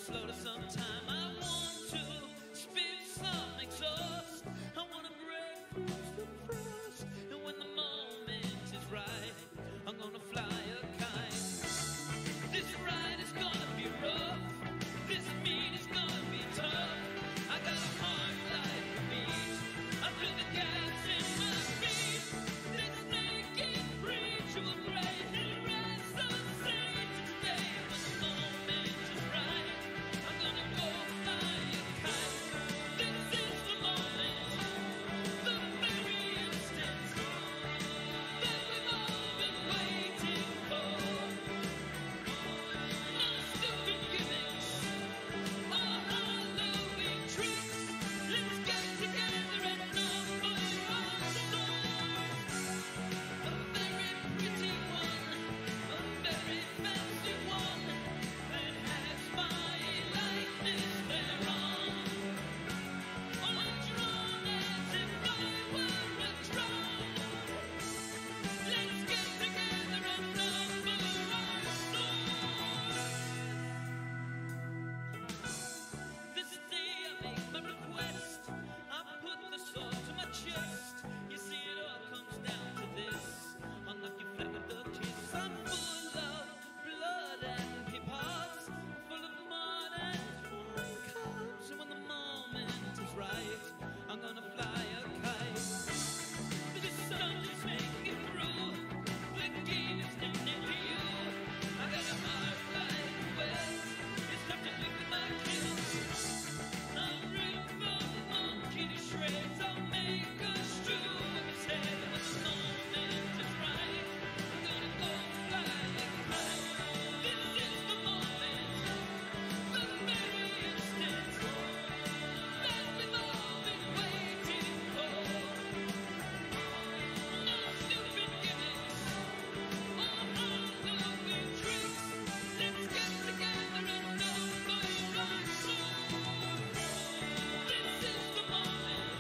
slow to some time. I want to spit some exhaust. I want to break through the frost. And when the moment is right, I'm gonna fly a kite. This ride is gonna be rough. This meet is gonna be tough. I got a heart like a beat. I feel the gas in my feet. This naked preacher will break the rest of the saints today. When the moment is right, I'm gonna go fly a kite. This is the moment, the very instant that we've all been waiting for. No stupid gimmicks or Halloween tricks. Let's get together and number our stars. A very pretty one, a very fancy one that has my likeness thereon. Only drawn as if I were a drum. Let's get together and number our stars. This day I make my request. I put the sword to my chest. You see, it all comes down to this. Unlucky flick of the kiss. I'm full of blood and hip hops, full of mud and foreign cops. And when the moment is right, I'm gonna fly a kite. This sun is making through. The game is near to you. I got a heart like west. It's time to lick my kills. I'll rip the monkey to shreds. I'll make a stew of his head. When the moment is right, I'm gonna go fly a kite. This is the moment, the very instant that we've all been waiting for. No stupid gimmicks or Halloween tricks. Let's get together and number our stars. This is the moment,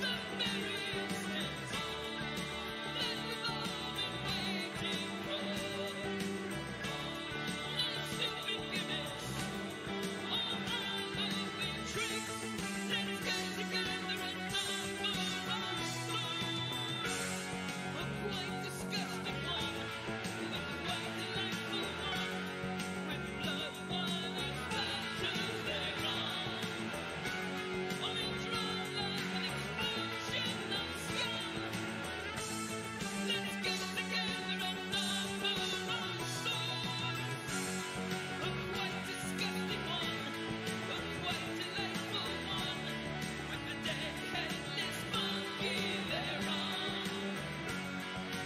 the very instant that we've all been waiting for. No stupid gimmicks or Halloween tricks. Let's get together and number our stars. A quite disgusting one, but a quite delightful one, with blood, wine, and splatters thereon. Only drawn like an explosion of scum. Let's get together and number our stars. A quite disgusting one, a quite delightful one, with the dead headless monkey thereon.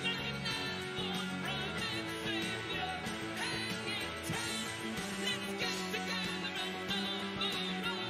Like an airborne private savior hanging tight. Let's get together and number our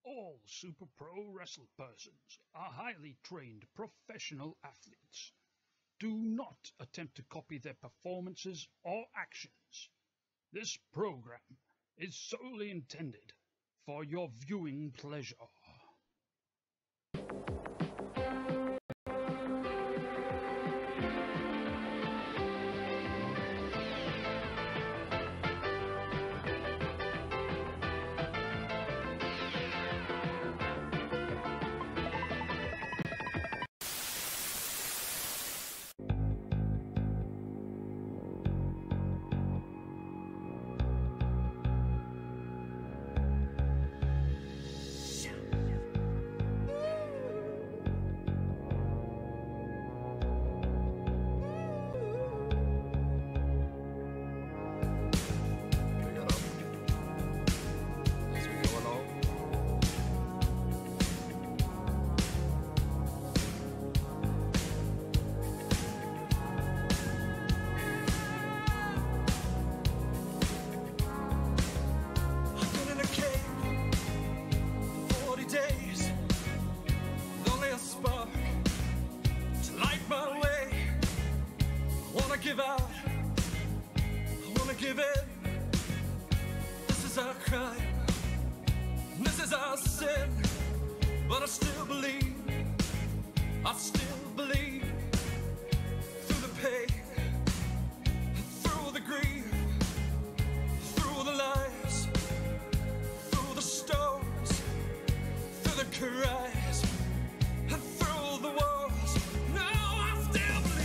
All Super Pro Wrestle persons are highly trained professional athletes. Do not attempt to copy their performances or actions. This program is solely intended for your viewing pleasure. stars. still believe, I still believe, through the pain, through the grief, through the lies, through the storms, through the cries, and through the walls. No, I still believe.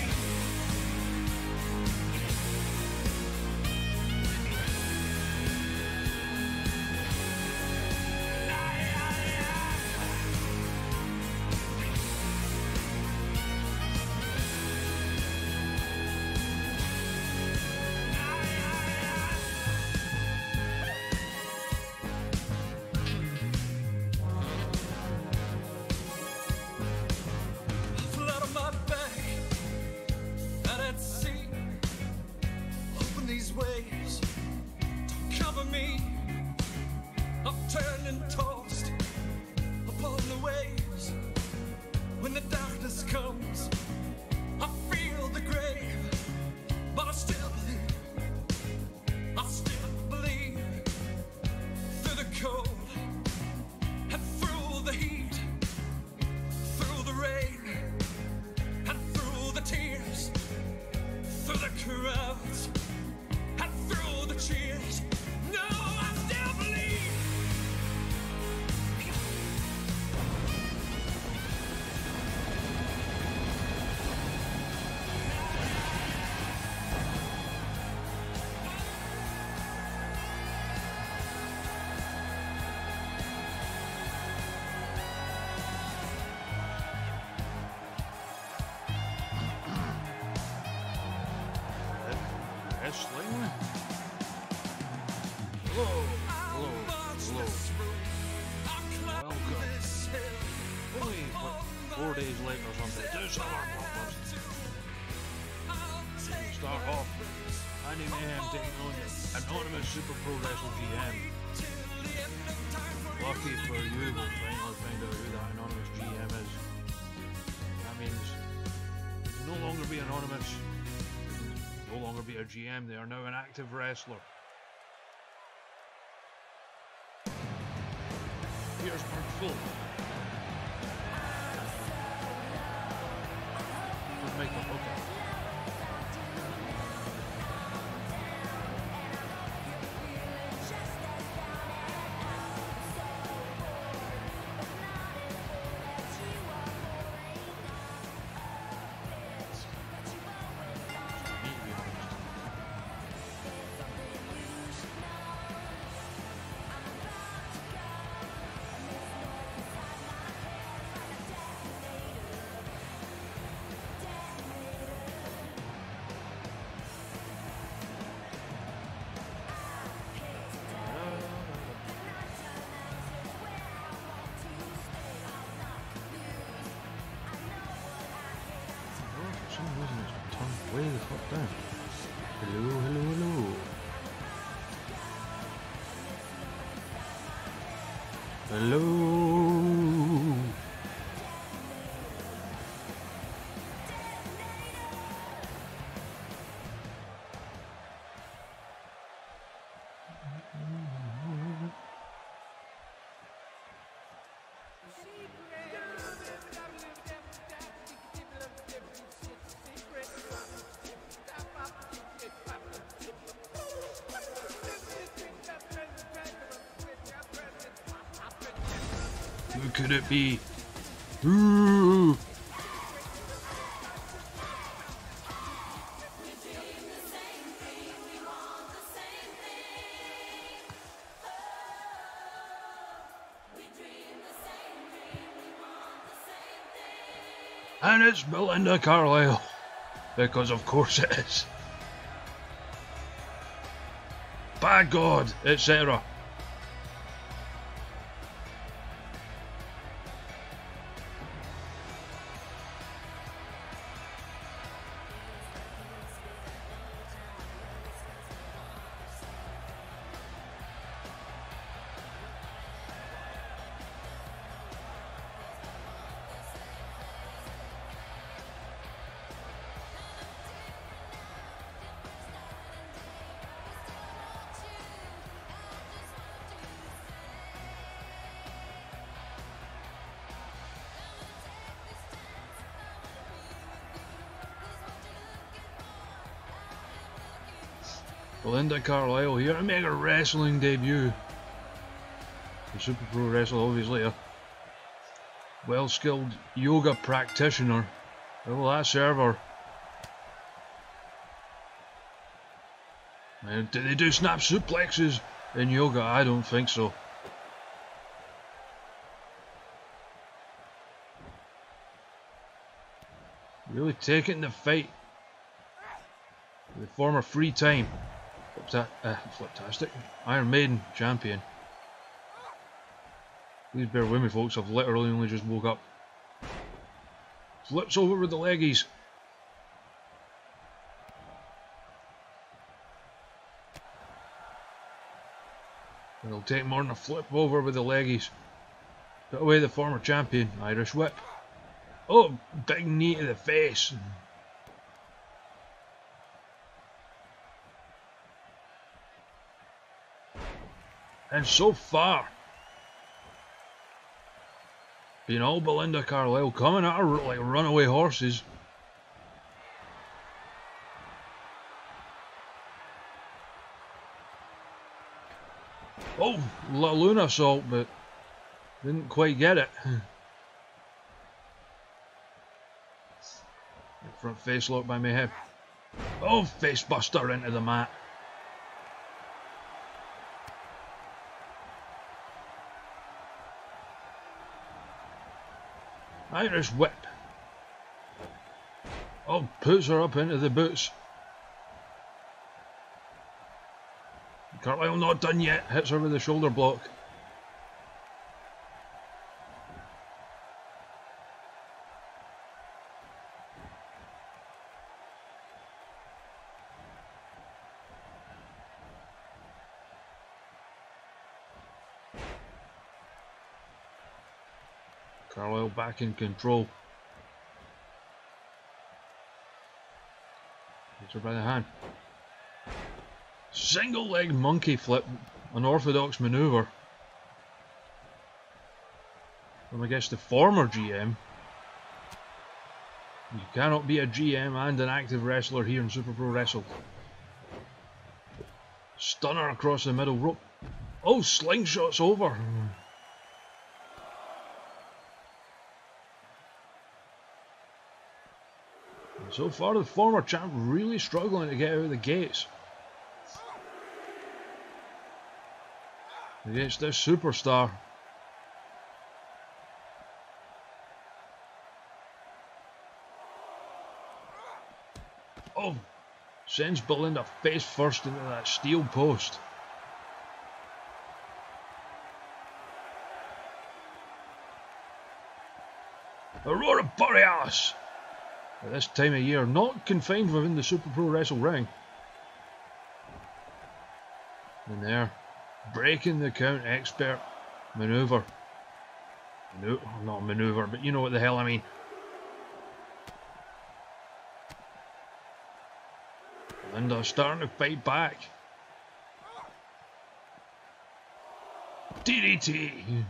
Flat on my back and at sea, hoping these waves don't cover me. I've turned and tossed upon the waves. When the darkness comes, I feel the grave, but I still believe. I still believe through the cold and through the heat, through the rain and through the tears, through the crowds and through the cheers. No, I still believe. Wrestling. Hello, hello, hello. Welcome. Only what, 4 days late or something. There's our Blockbuster. Start off. Andy Mayhem taking on Anonymous Super Pro Wrestle GM. Lucky for you, we'll finally find out who that Anonymous GM is. That means you can no longer be anonymous. No longer be a GM, they are now an active wrestler. Here's part full. Good makeup, okay. Way the fuck down. Hello, hello, hello. Hello. Who could it be? Ooh. And it's Belinda Carlisle, because of course it is. By God, etc. Belinda Carlisle here to make her wrestling debut. The Super Pro Wrestle, obviously a well-skilled yoga practitioner. Where will that serve her? Do they do snap suplexes in yoga? I don't think so. Really taking the fight. The former free time. Fantastic. Iron Maiden champion. Please bear with me, folks. I've literally only just woke up. Flips over with the leggies. It'll take more than a flip over with the leggies. Put away the former champion. Irish whip. Oh, big knee to the face. And so far, been all Belinda Carlisle coming at her like runaway horses. Oh, La Luna assault, but didn't quite get it. Front face lock by Mayhem. Oh, face buster into the mat. Irish whip. Oh, puts her up into the boots. Carlisle not done yet. Hits her with the shoulder block. Carlisle back in control. Gets her by the hand. Single leg monkey flip, unorthodox maneuver. From I guess the former GM. You cannot be a GM and an active wrestler here in Super Pro Wrestle. Stunner across the middle rope. Oh, slingshots over. So far, the former champ really struggling to get out of the gates. Against this superstar. Oh, sends Belinda face first into that steel post. Aurora Borealis! At this time of year, not confined within the Super Pro Wrestle ring. And there, breaking the count expert maneuver. No, not maneuver, but you know what the hell I mean. Linda starting to fight back. DDT.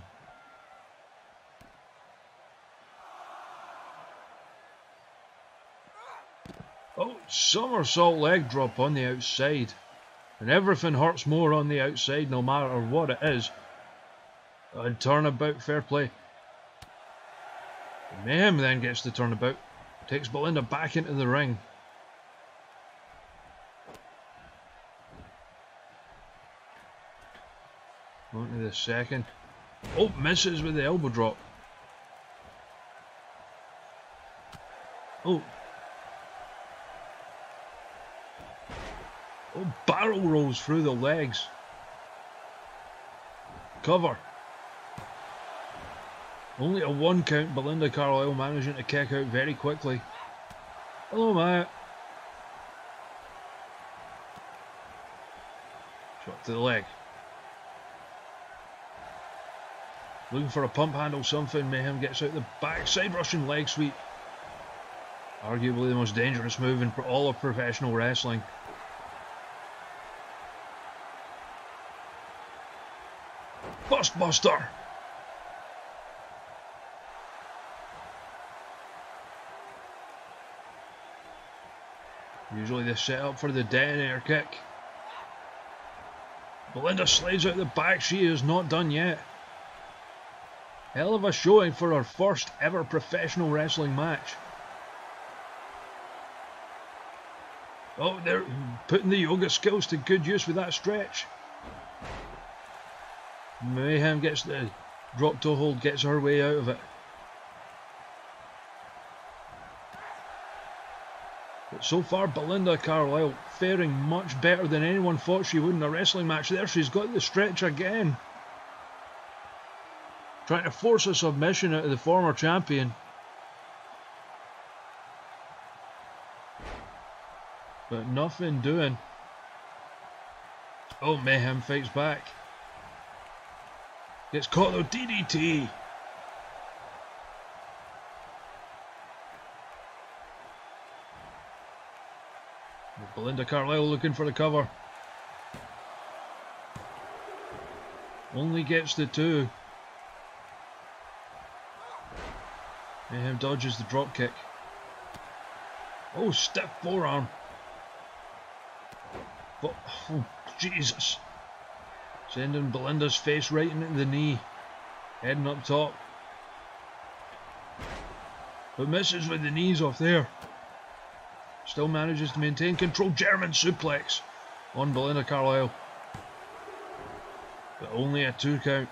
Oh, somersault leg drop on the outside. And everything hurts more on the outside no matter what it is. And turnabout, fair play. Mayhem then gets the turnabout. Takes Belinda back into the ring. On to the second. Oh, misses with the elbow drop. Oh. Oh, barrel rolls through the legs. Cover. Only a 1 count, Belinda Carlisle managing to kick out very quickly. Hello, Matt. Shot to the leg. Looking for a pump handle, something. Mayhem gets out the backside Russian leg sweep. Arguably the most dangerous move in all of professional wrestling. Buster. Usually the setup for the detonator kick. Belinda slides out the back. She is not done yet. Hell of a showing for her first ever professional wrestling match. Oh, they're putting the yoga skills to good use with that stretch. Mayhem gets the drop toe hold, gets her way out of it. But so far, Belinda Carlisle faring much better than anyone thought she would in a wrestling match. There, she's got the stretch again. Trying to force a submission out of the former champion. But nothing doing. Oh, Mayhem fights back. Gets caught though, DDT. Belinda Carlisle looking for the cover. Only gets the two. Mayhem dodges the drop kick. Oh, stiff forearm. But, oh, Jesus. Sending Belinda's face right into the knee. Heading up top. But misses with the knees off there. Still manages to maintain control. German suplex on Belinda Carlisle. But only a 2 count.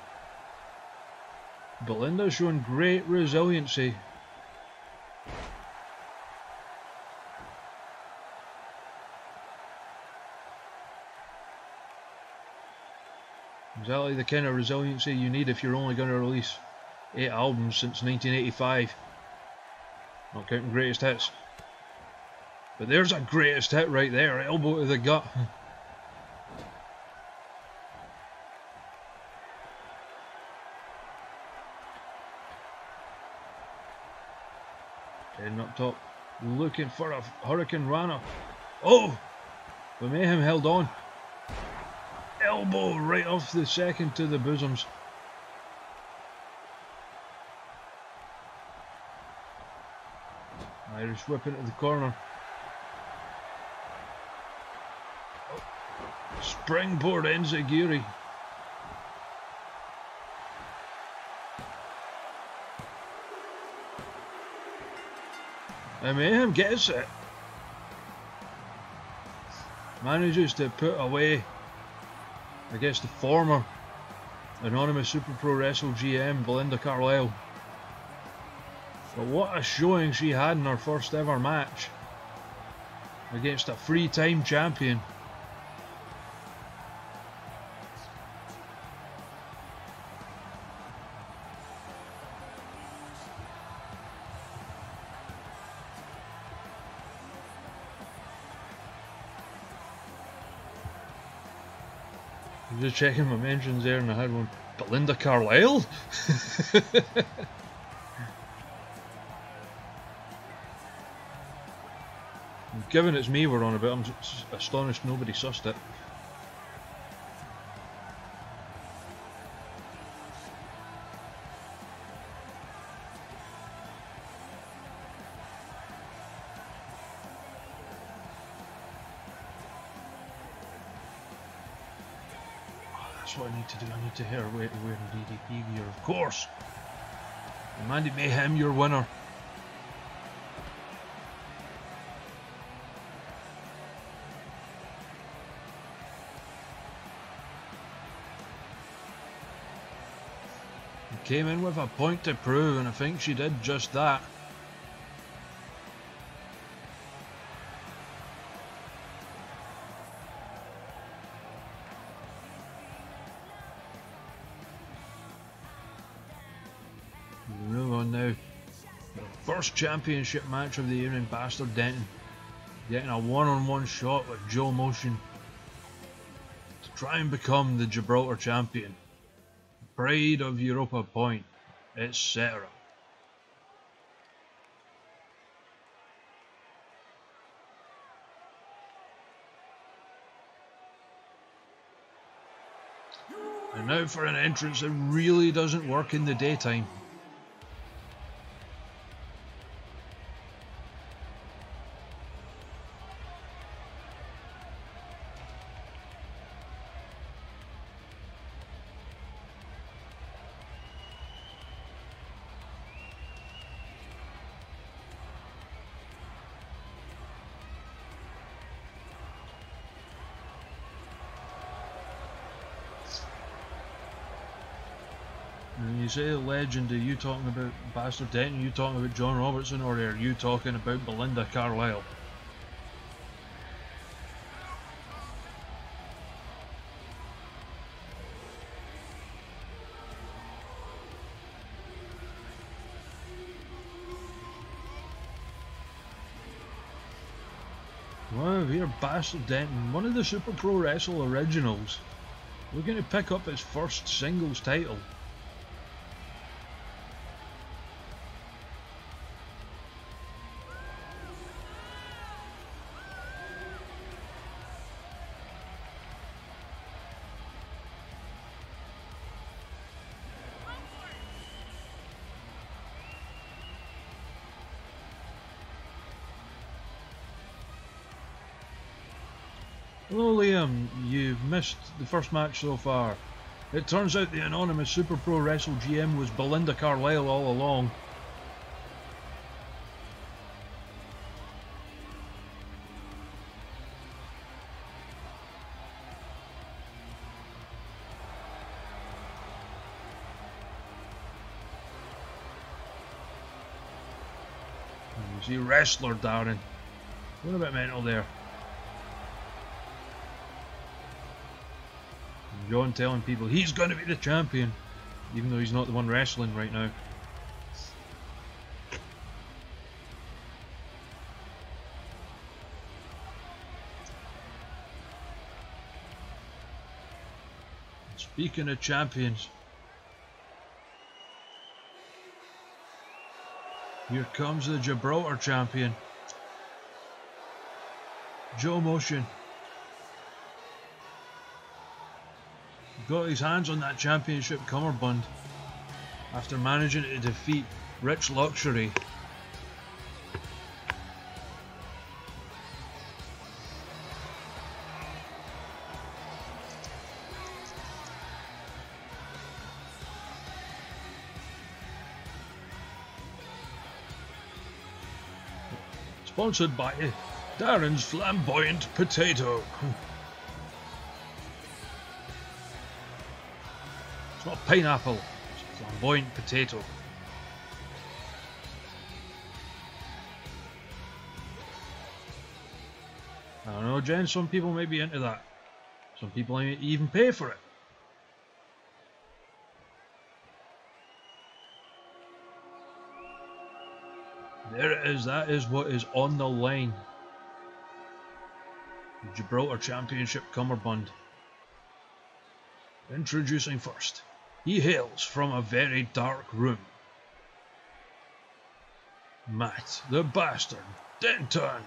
Belinda showing great resiliency. Exactly the kind of resiliency you need if you're only going to release 8 albums since 1985. Not counting greatest hits. But there's a greatest hit right there, elbow to the gut. Heading up top, looking for a Hurricane Rana. Oh! But Mayhem held on. Elbow right off the second to the bosoms. Irish whip into the corner. Oh. Springboard enziguri. And Mayhem gets it. Manages to put away, I guess, the former anonymous Super Pro Wrestle GM, Belinda Carlisle. But what a showing she had in her first ever match against a 3-time champion. I'm just checking my mentions there and I had one. Belinda Carlisle? Given it's me we're on about, I'm astonished nobody sussed it. That's what I need to do. I need to hear wearing DDP gear, of course. And Mandy Mayhem, your winner. Came in with a point to prove, and I think she did just that. Move on now. The first championship match of the evening, Bastard Denton getting a one-on-one shot with Joe Motion to try and become the Gibraltar champion. Pride of Europa Point, etc. And now for an entrance that really doesn't work in the daytime. And you say legend, are you talking about Bastard Denton, are you talking about John Robertson, or are you talking about Belinda Carlisle? Wow, here Bastard Denton, one of the Super Pro Wrestle originals, looking to pick up his first singles title. Hello Liam, you've missed the first match so far. It turns out the anonymous Super Pro Wrestle GM was Belinda Carlisle all along. You see Wrestler Darren. What a bit mental there. John telling people he's going to be the champion, even though he's not the one wrestling right now. Speaking of champions, here comes the Gibraltar champion, Joe Motion. Got his hands on that championship cummerbund after managing to defeat Rich Luxury. Sponsored by Darren's Flamboyant Potato. It's not pineapple, it's flamboyant potato. I don't know, Jen, some people may be into that. Some people might even pay for it. There it is, that is what is on the line. The Gibraltar Championship cummerbund. Introducing first. He hails from a very dark room. Matt the Bastard Denton.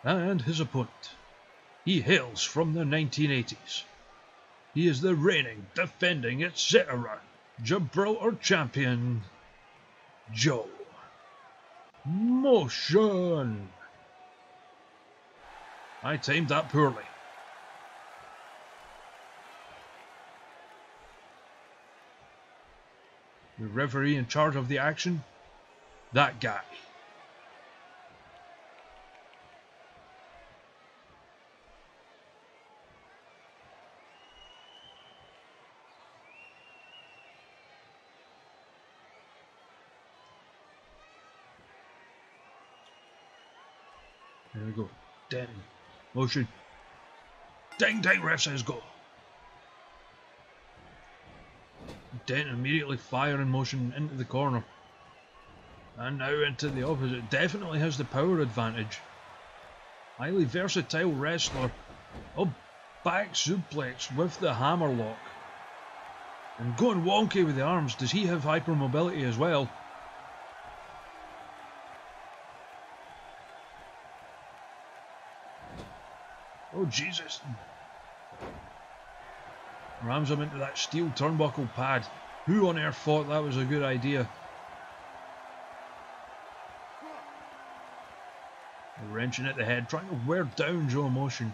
And his opponent. He hails from the 1980s. He is the reigning, defending, etc. Gibraltar champion, Joe Motion. I timed that poorly. The referee in charge of the action, that guy. There we go. Denton. Motion. Ding ding, ref says go. Denton immediately firing Motion into the corner. And now into the opposite. Definitely has the power advantage. Highly versatile wrestler. Oh, back suplex with the hammer lock. And going wonky with the arms. Does he have hypermobility as well? Oh Jesus. Rams him into that steel turnbuckle pad. Who on earth thought that was a good idea? Wrenching at the head, trying to wear down Joe Motion.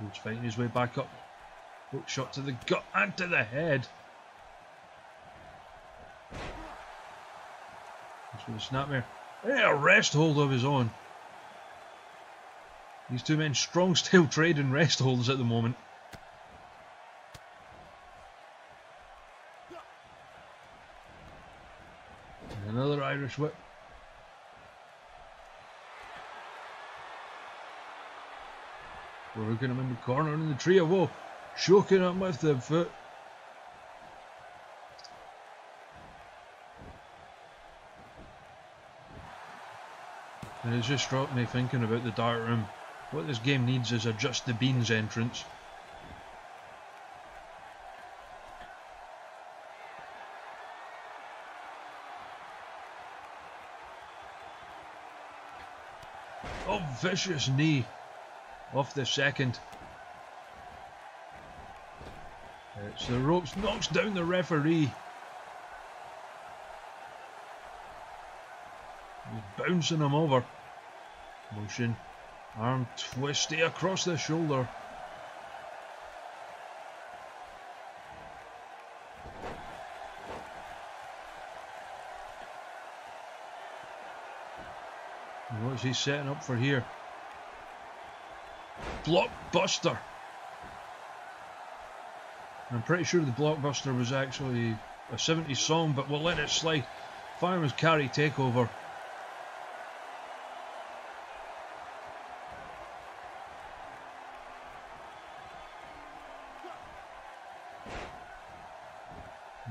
He's fighting his way back up. Hook shot to the gut and to the head. That's with a snapmare. A rest hold of his own. These two men strong style trade in rest holds at the moment. And another Irish whip. We're hooking him in the corner in the trio. Whoa, choking him with the foot. And it's just struck me thinking about the dark room. What this game needs is a Just the Beans entrance. Oh, vicious knee off the second. It's the ropes, knocks down the referee. He's bouncing him over. Motion. Arm twisty across the shoulder. And what's he setting up for here? Blockbuster. I'm pretty sure the Blockbuster was actually a 70s song, but we'll let it slide. Fireman's Carry Takeover.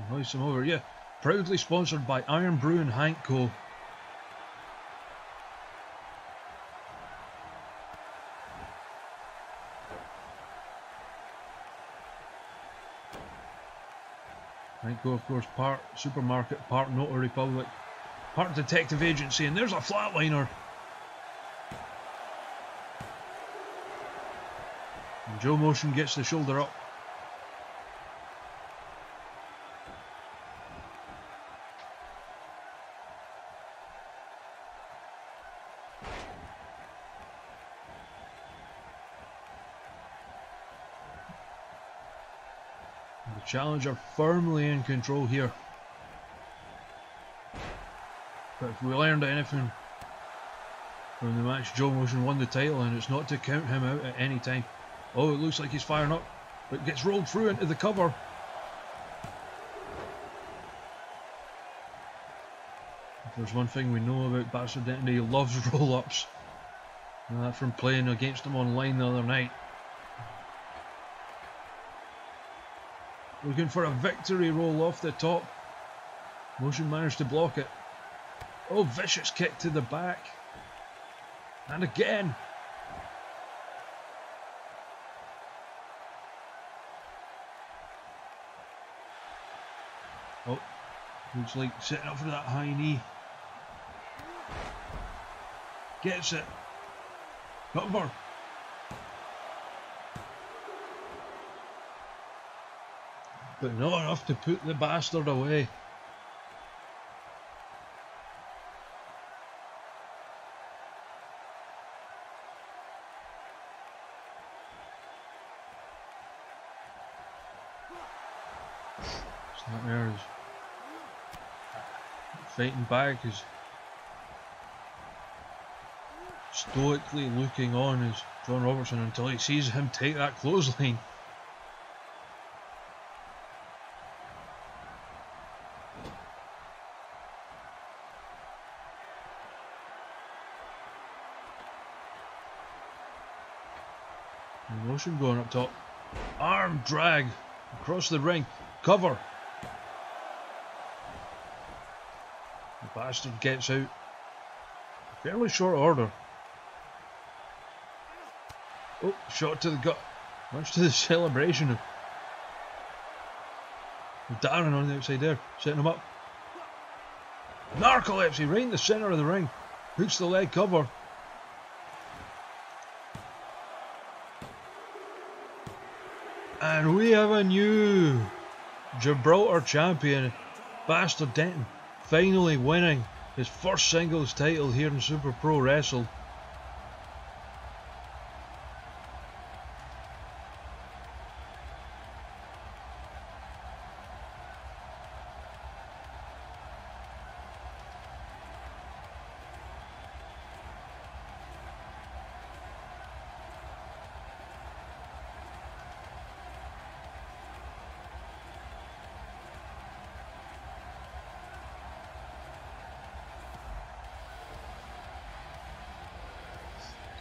Hoist him over, yeah. Proudly sponsored by Iron Brew and Hank Co. Hank Co, of course, part supermarket, part notary public, part detective agency, and there's a flatliner. And Joe Motion gets the shoulder up. Challenger firmly in control here. But if we learned anything from the match, Joe Motion won the title, and it's not to count him out at any time. Oh, it looks like he's firing up, but gets rolled through into the cover. If there's one thing we know about Bastard Denton, he loves roll-ups. That from playing against him online the other night. Looking for a victory roll off the top. Motion managed to block it. Oh, vicious kick to the back. And again. Oh, looks like setting up for that high knee. Gets it. Cover. But not enough to put the bastard away. Snapmare is fighting back, is stoically looking on as John Robertson until he sees him take that clothesline. Motion going up top. Arm drag across the ring. Cover. The bastard gets out. Fairly short order. Oh, shot to the gut. Much to the celebration of Darren on the outside there. Setting him up. Narcolepsy right in the centre of the ring. Hooks the leg cover. And we have a new Gibraltar champion, Bastard Denton, finally winning his first singles title here in Super Pro Wrestle.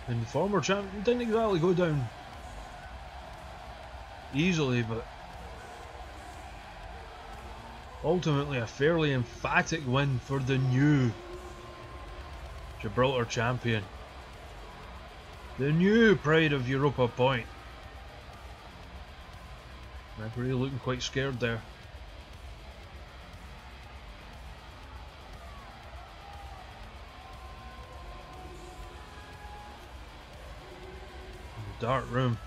And the former champion didn't exactly go down easily, but ultimately a fairly emphatic win for the new Gibraltar champion. The new pride of Europa Point. Referee looking quite scared there. The Dart Room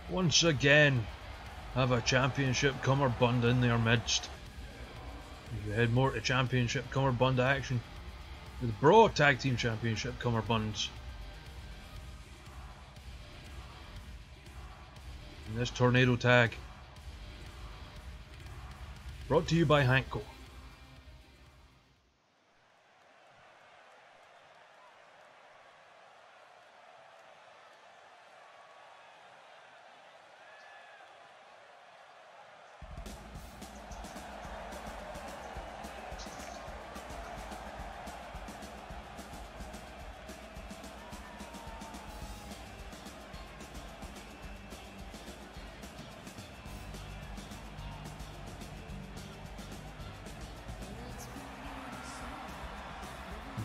once again have a championship cummerbund in their midst. We head more to championship cummerbund action with Bro Tag Team Championship cummerbunds. And this tornado tag brought to you by Hanko.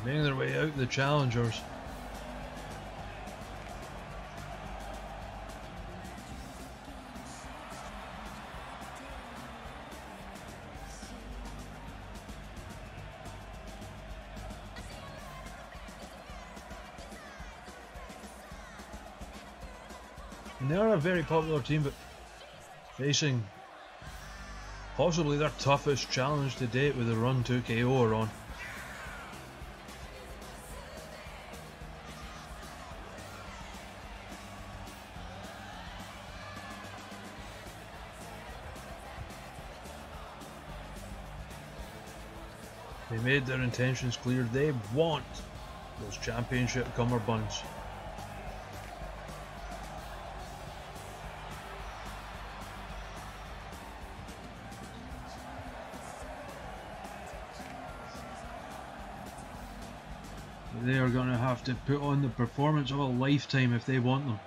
Making their way out the challengers. And they are a very popular team, but facing possibly their toughest challenge to date with the Run 2 KO are on. They made their intentions clear. They want those championship cummerbunds. They are going to have to put on the performance of a lifetime if they want them.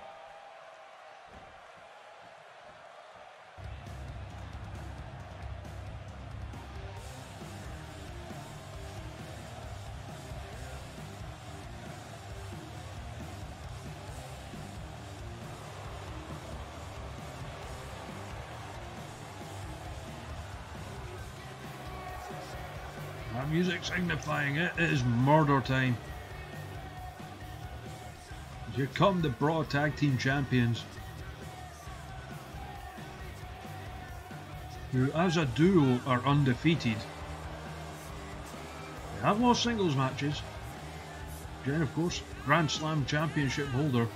That music signifying it is murder time. Here come the Bra Tag Team Champions, who as a duo are undefeated. They have lost singles matches. Jen, of course, Grand Slam Championship holder.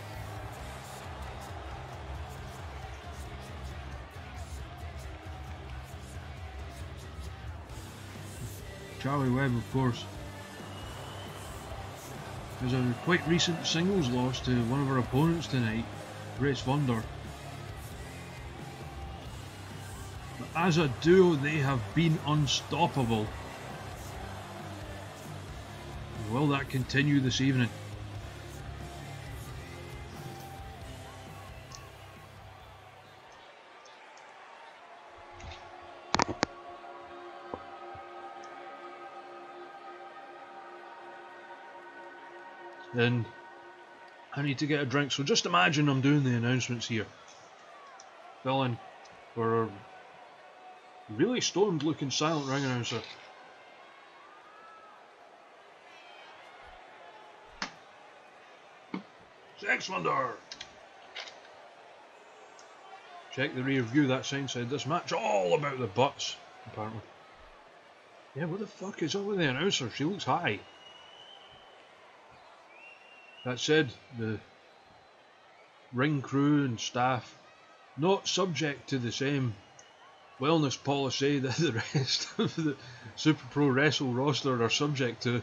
Charlie Webb, of course, has a quite recent singles loss to one of our opponents tonight, Grace Vunder. But as a duo, they have been unstoppable. Will that continue this evening? And I need to get a drink, so just imagine I'm doing the announcements here. Fill in for a really stoned looking silent ring announcer. Sex Wonder! Check the rear view, that sign said this match all about the butts, apparently. Yeah, what the fuck is up with the announcer? She looks high. That said, the ring crew and staff not subject to the same wellness policy that the rest of the Super Pro Wrestle roster are subject to.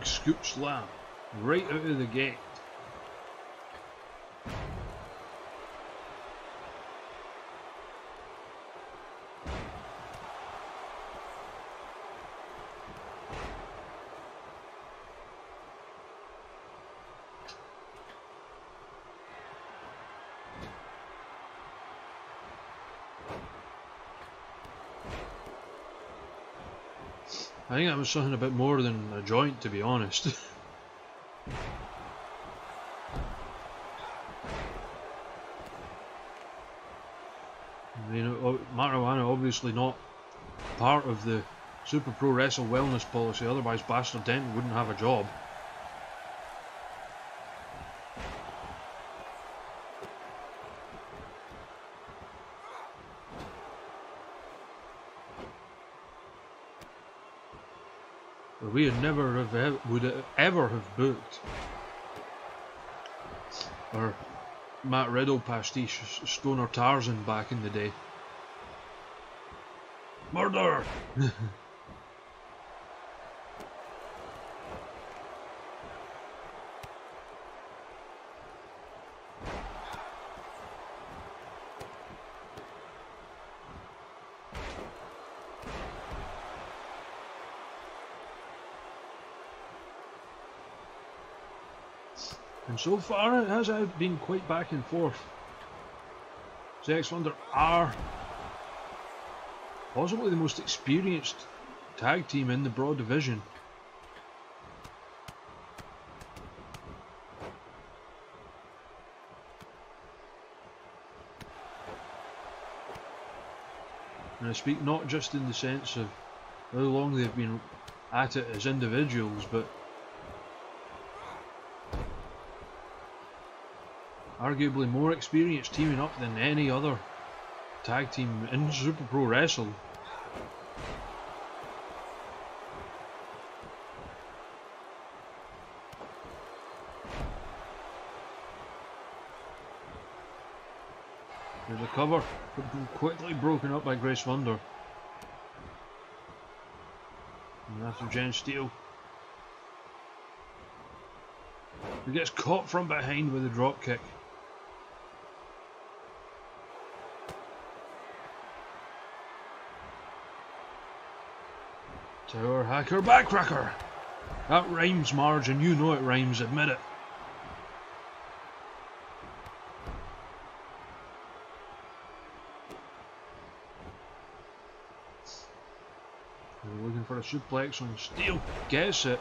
big scoop slam right out of the gate. I think that was something a bit more than a joint, to be honest. I mean, marijuana obviously not part of the Super Pro Wrestle wellness policy, otherwise Bastard Denton wouldn't have a job. We would ever have booked our Matt Riddle pastiche Stoner Tarzan back in the day. Murder! And so far it has been quite back and forth. Sex Thunder are possibly the most experienced tag team in the Broad Division. And I speak not just in the sense of how long they've been at it as individuals, but arguably more experienced teaming up than any other tag team in Super Pro Wrestle. There's a cover, quickly broken up by Grace Thunder. And after Jen Steele, who gets caught from behind with a drop kick. Tower Hacker Backcracker. That rhymes, Marge, and you know it rhymes, admit it. We're looking for a suplex on Steele. Gets it.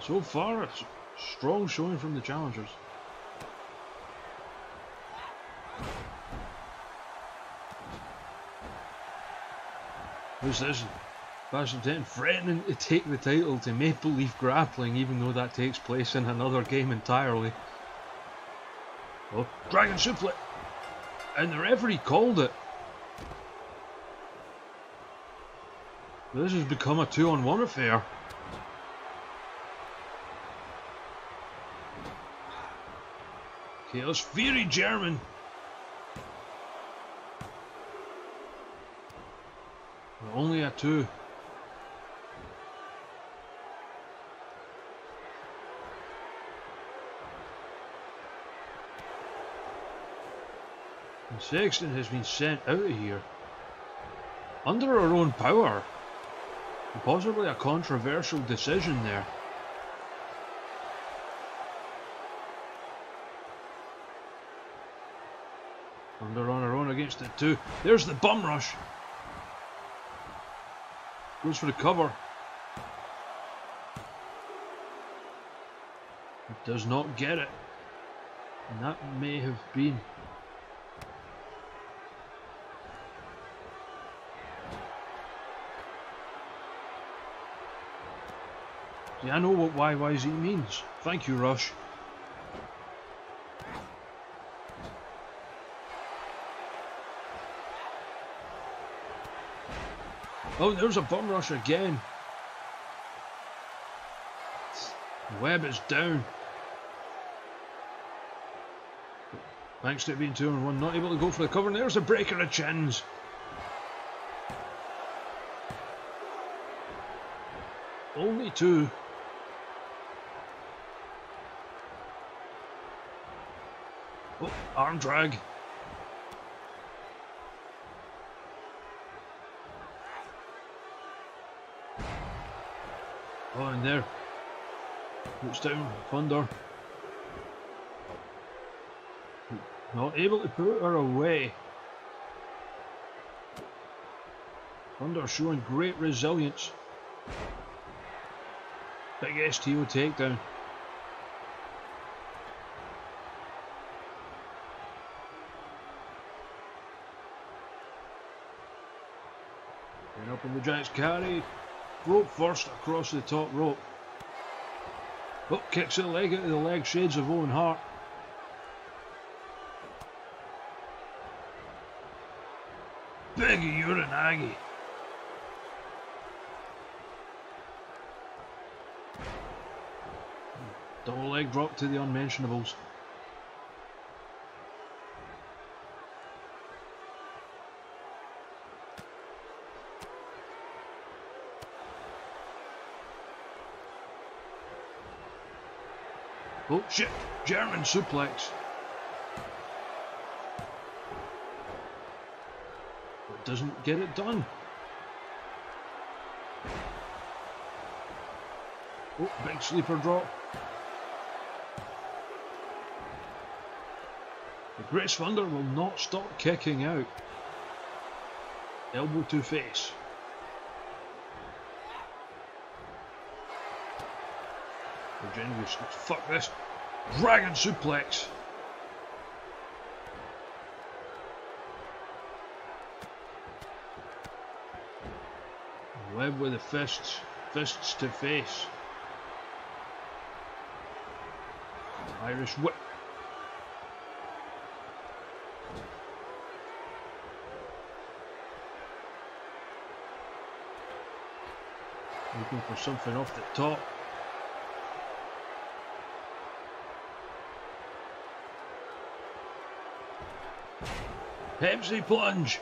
So far, a strong showing from the challengers. Who's this? Bastard Denton threatening to take the title to Maple Leaf Grappling, even though that takes place in another game entirely. Oh, Dragon Suplex! And the referee called it. This has become a 2-on-1 affair. Chaos Fury German. Only a 2. And Sexton has been sent out of here. Under her own power. Possibly a controversial decision there. Thunder on her own against it too. There's the bum rush. Goes for the cover. It does not get it. And that may have been. See, I know what YYZ means. Thank you, Rush. Oh, there's a bum rush again. Webb is down. Thanks to it being 2-on-1, not able to go for the cover, and there's a breaker of chins. Only 2. Oh, arm drag. Oh, and there. Puts down Thunder. Not able to put her away. Thunder showing great resilience. Big STO takedown. And up in the Giant's carry. Rope first across the top rope. Oh, kicks the leg out of the leg, shades of Owen Hart. Big Uranagi. Double leg drop to the unmentionables. Oh shit, German suplex. But doesn't get it done. Oh, big sleeper drop. The Grace Thunder will not stop kicking out. Elbow to face. Virginia goes, fuck this. Dragon suplex. Web with the fists. Fists to face. Irish whip. Looking for something off the top. Pepsi plunge.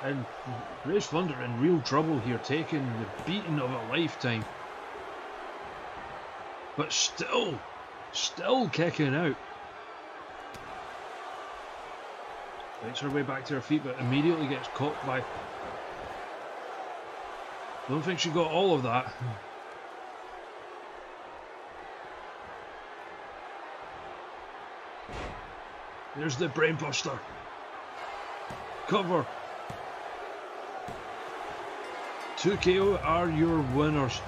And Grace Thunder in real trouble here, taking the beating of a lifetime. But still kicking out. Makes her way back to her feet, but immediately gets caught by... Don't think she got all of that. There's the brainbuster. Cover. 2KO are your winners.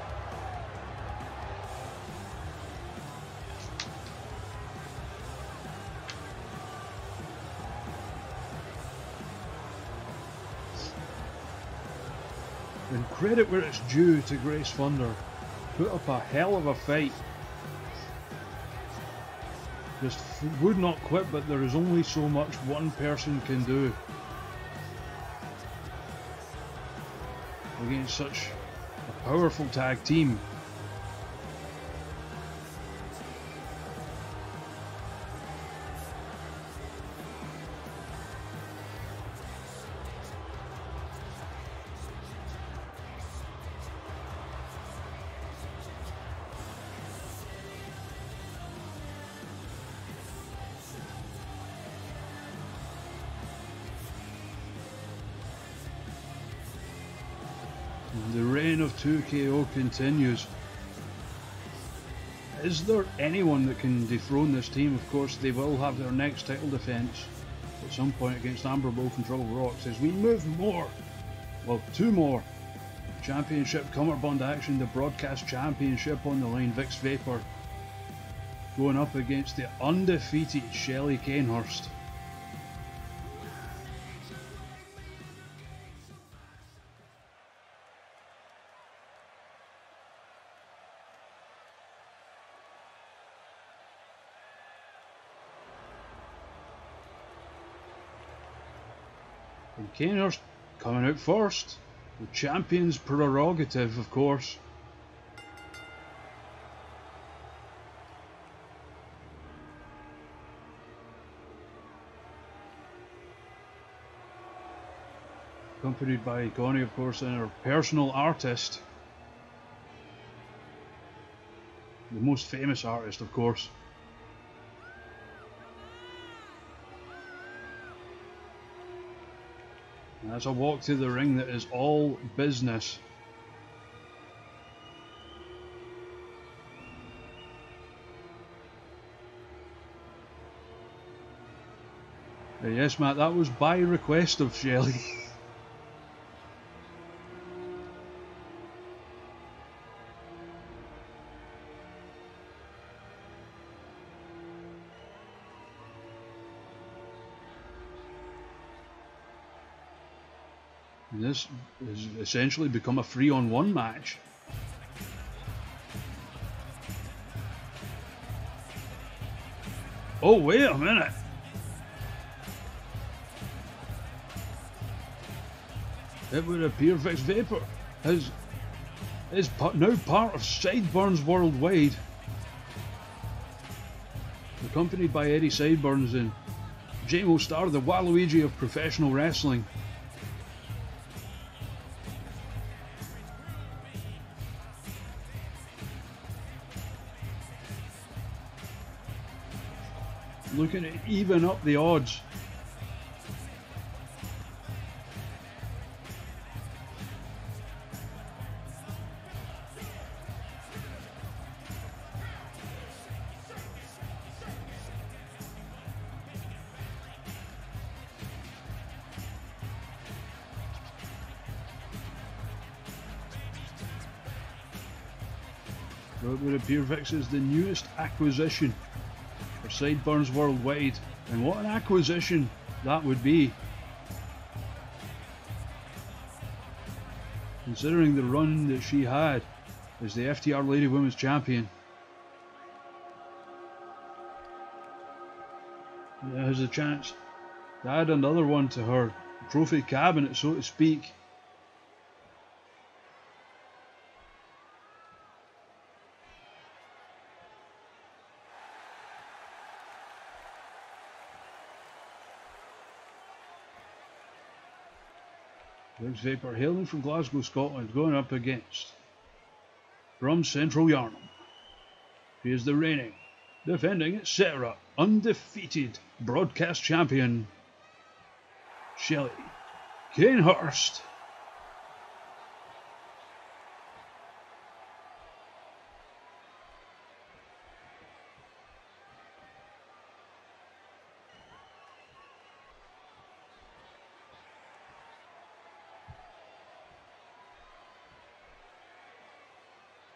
And credit where it's due to Grace Thunder. Put up a hell of a fight. Just would not quit, but there is only so much one person can do against such a powerful tag team. The reign of 2KO continues. Is there anyone that can dethrone this team? Of course, they will have their next title defence at some point against Amber Wolf and Trouble Rocks as we move more, well, 2 more championship cummerbund action. The broadcast championship on the line. Vix Vapor going up against the undefeated Shelley Kanehurst. And Kanehurst coming out first. The champion's prerogative, of course. accompanied by Connie, of course, and her personal artist. The most famous artist, of course. And that's a walk to the ring that is all business. Yes, Matt, that was by request of Shelley. And this has essentially become a 3-on-1 match. Oh, wait a minute. It would appear Vix Vapor is now part of Sideburns Worldwide, accompanied by Eddie Sideburns and JMO Star, the Waluigi of professional wrestling. Looking to even up the odds. It would appear Vix is the newest acquisition for Sideburns Worldwide, and what an acquisition that would be, considering the run that she had as the FTR Lady Women's Champion. Yeah, has a chance to add another one to her trophy cabinet, so to speak. Vix Vapor, hailing from Glasgow, Scotland, going up against, from Central Yarnum, he is the reigning, defending, etc., undefeated broadcast champion, Shelley Kanehurst.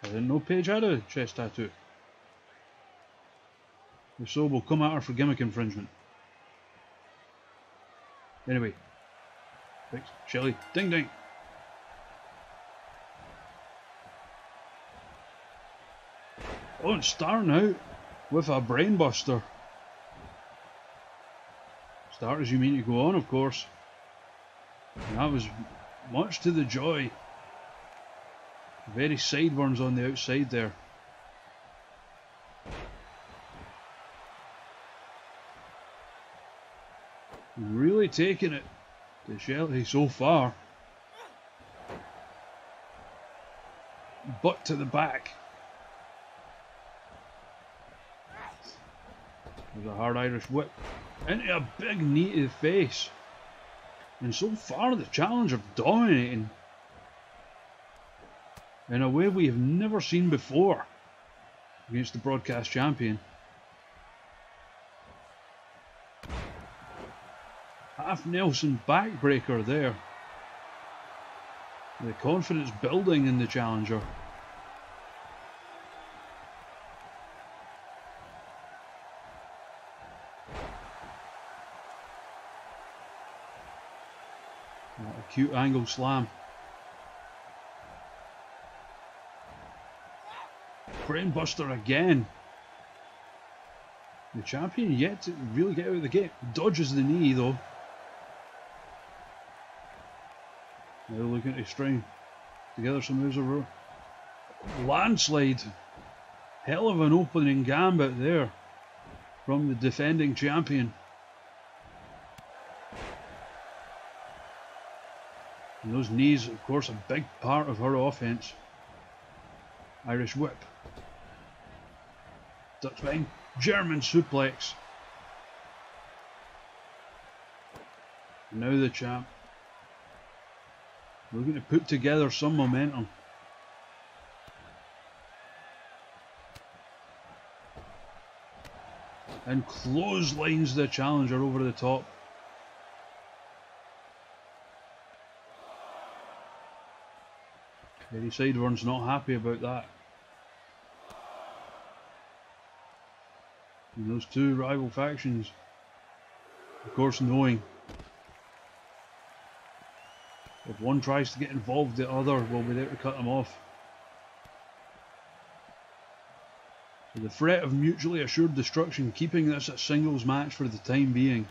I didn't know Paige had a chest tattoo. If so, we'll come at her for gimmick infringement. Anyway, Vix, Shelley, ding ding. Oh, and starting out with a brainbuster. Start as you mean to go on, of course. And that was much to the joy. Very Sideburns on the outside there. Really taking it to Shelley so far. Butt to the back. There's a hard Irish whip into a big knee to the face. And so far the challenger dominating in a way we have never seen before against the broadcast champion. Half Nelson backbreaker there. The confidence building in the challenger. A cute angle slam. Brainbuster again. The champion yet to really get out of the gate. Dodges the knee though. Now looking to string together some moves over. Landslide. Hell of an opening gambit there from the defending champion. And those knees, of course, a big part of her offense. Irish whip. Dutch spine. German suplex. And now the champ. Looking to put together some momentum. And clotheslines the challenger over the top. Eddie Sideburn's not happy about that. And those two rival factions, of course, knowing if one tries to get involved, the other will be there to cut them off. So the threat of mutually assured destruction, keeping this a singles match for the time being.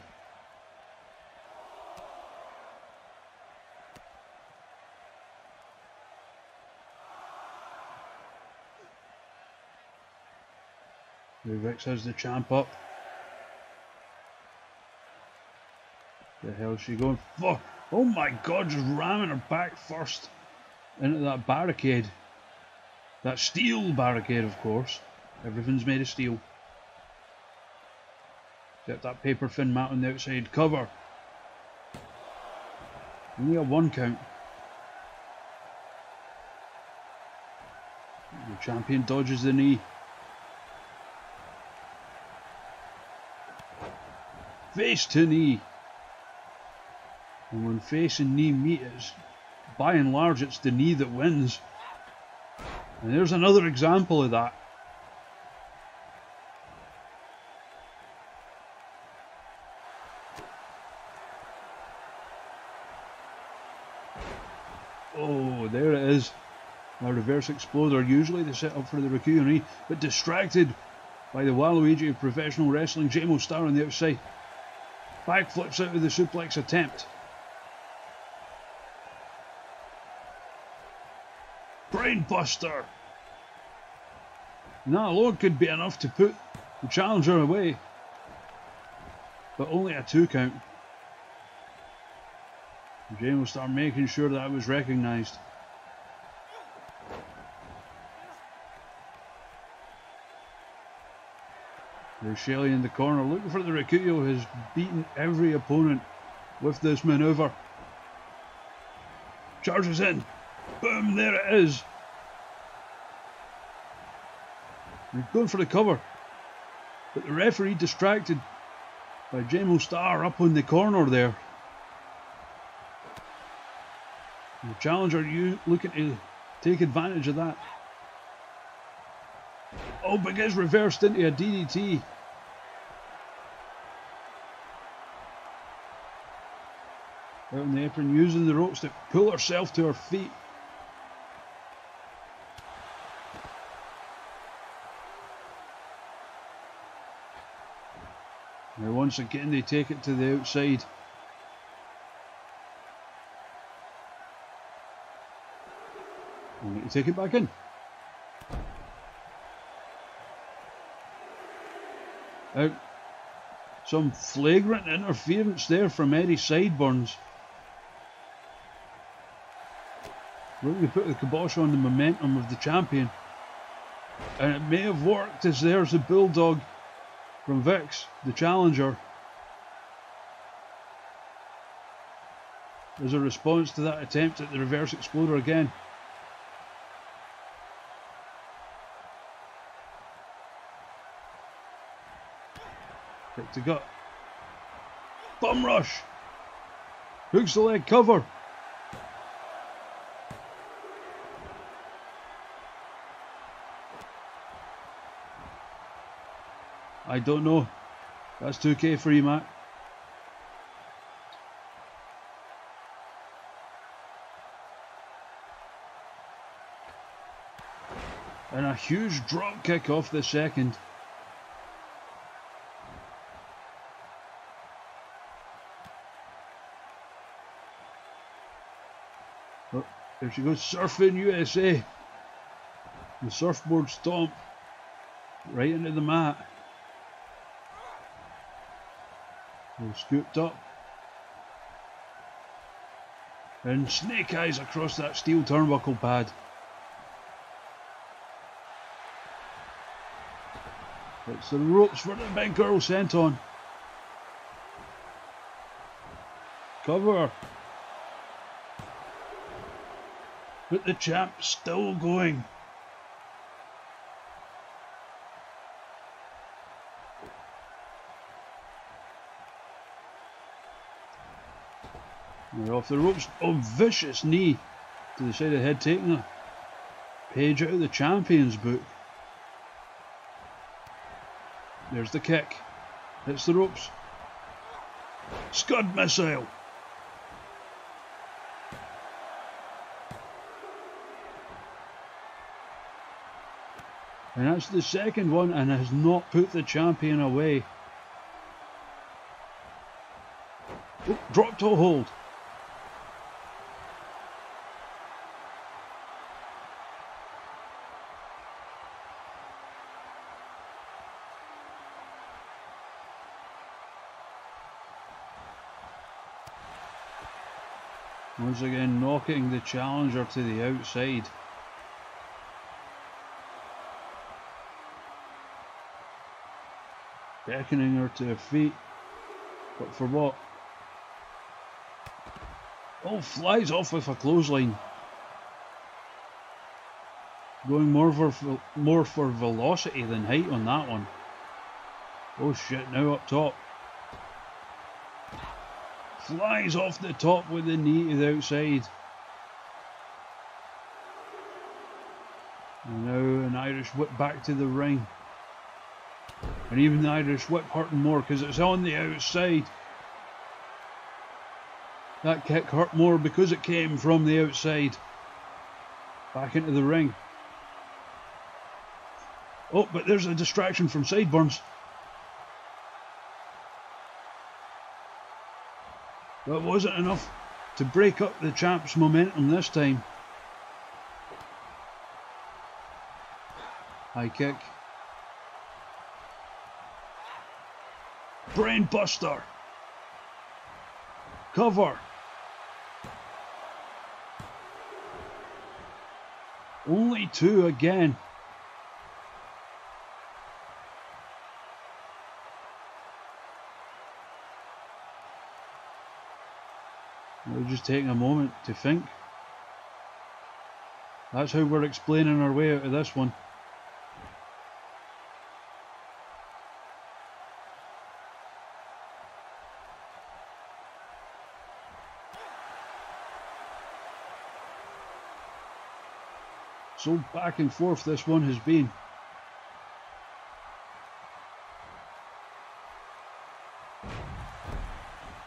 Vix has the champ up. The hell is she going for? Oh my god, just ramming her back first into that barricade. That steel barricade, of course. Everything's made of steel. Except that paper thin mat on the outside. Cover. Only a 1 count. The champion dodges the knee. Face to knee. And when face and knee meet, by and large it's the knee that wins. And there's another example of that. Oh, there it is. A reverse exploder, usually the setup for the Rikuyo knee, but distracted by the Waluigi of professional wrestling. JMO Star on the outside. Backflips out of the suplex attempt. Brainbuster. And that alone could be enough to put the challenger away. But only a 2 count. JMO Star making sure that was recognised. There's Shelley in the corner looking for the Rikuyo, has beaten every opponent with this manoeuvre. Charges in. Boom, there it is. He's going for the cover. But the referee distracted by JMO Star up on the corner there. And the challenger looking to take advantage of that. Oh, but gets reversed into a DDT. Out on the apron, using the ropes to pull herself to her feet. Now once again they take it to the outside. We need to take it back in. Out. Some flagrant interference there from Eddie Sideburns. Looking to put the kibosh on the momentum of the champion. And it may have worked, as there's a bulldog from Vix, the challenger. As a response to that attempt at the reverse exploder again. Kick to gut. Bum rush. Hooks the leg cover. I don't know. That's 2K for you, Matt. And a huge drop kick off the second. Oh, there she goes, surfing USA. The surfboard stomp right into the mat. Scooped up. And snake eyes across that steel turnbuckle pad. It's the ropes for the big girl senton. Cover. But the champ's still going. They're off the ropes. Oh, vicious knee to the side of the head, taking a page out of the champion's book. There's the kick. Hits the ropes. Scud missile. And that's the second one and has not put the champion away. Oh, drop toe hold. Once again knocking the challenger to the outside. Beckoning her to her feet. But for what? Oh, flies off with a clothesline. Going more for velocity than height on that one. Oh shit, now up top. Flies off the top with the knee to the outside. And now an Irish whip back to the ring. And even the Irish whip hurting more because it's on the outside. That kick hurt more because it came from the outside. Back into the ring. Oh, but there's a distraction from Sideburns. That wasn't enough to break up the champ's momentum this time. High kick. Brain buster. Cover. Only two again. We're just taking a moment to think. That's how we're explaining our way out of this one. So back and forth this one has been.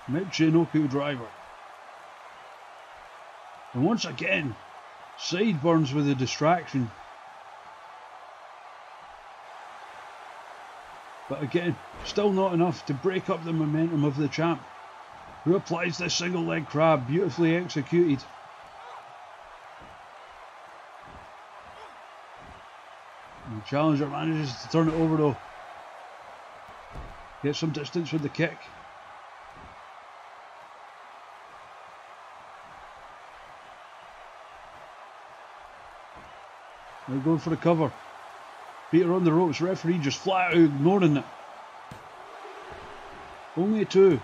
Michinoku driver. And once again, Sideburns with a distraction. But again, still not enough to break up the momentum of the champ, who applies the single leg crab, beautifully executed. The challenger manages to turn it over though. Get some distance with the kick. They're going for the cover. Peter on the ropes, referee just flat out ignoring it. Only two.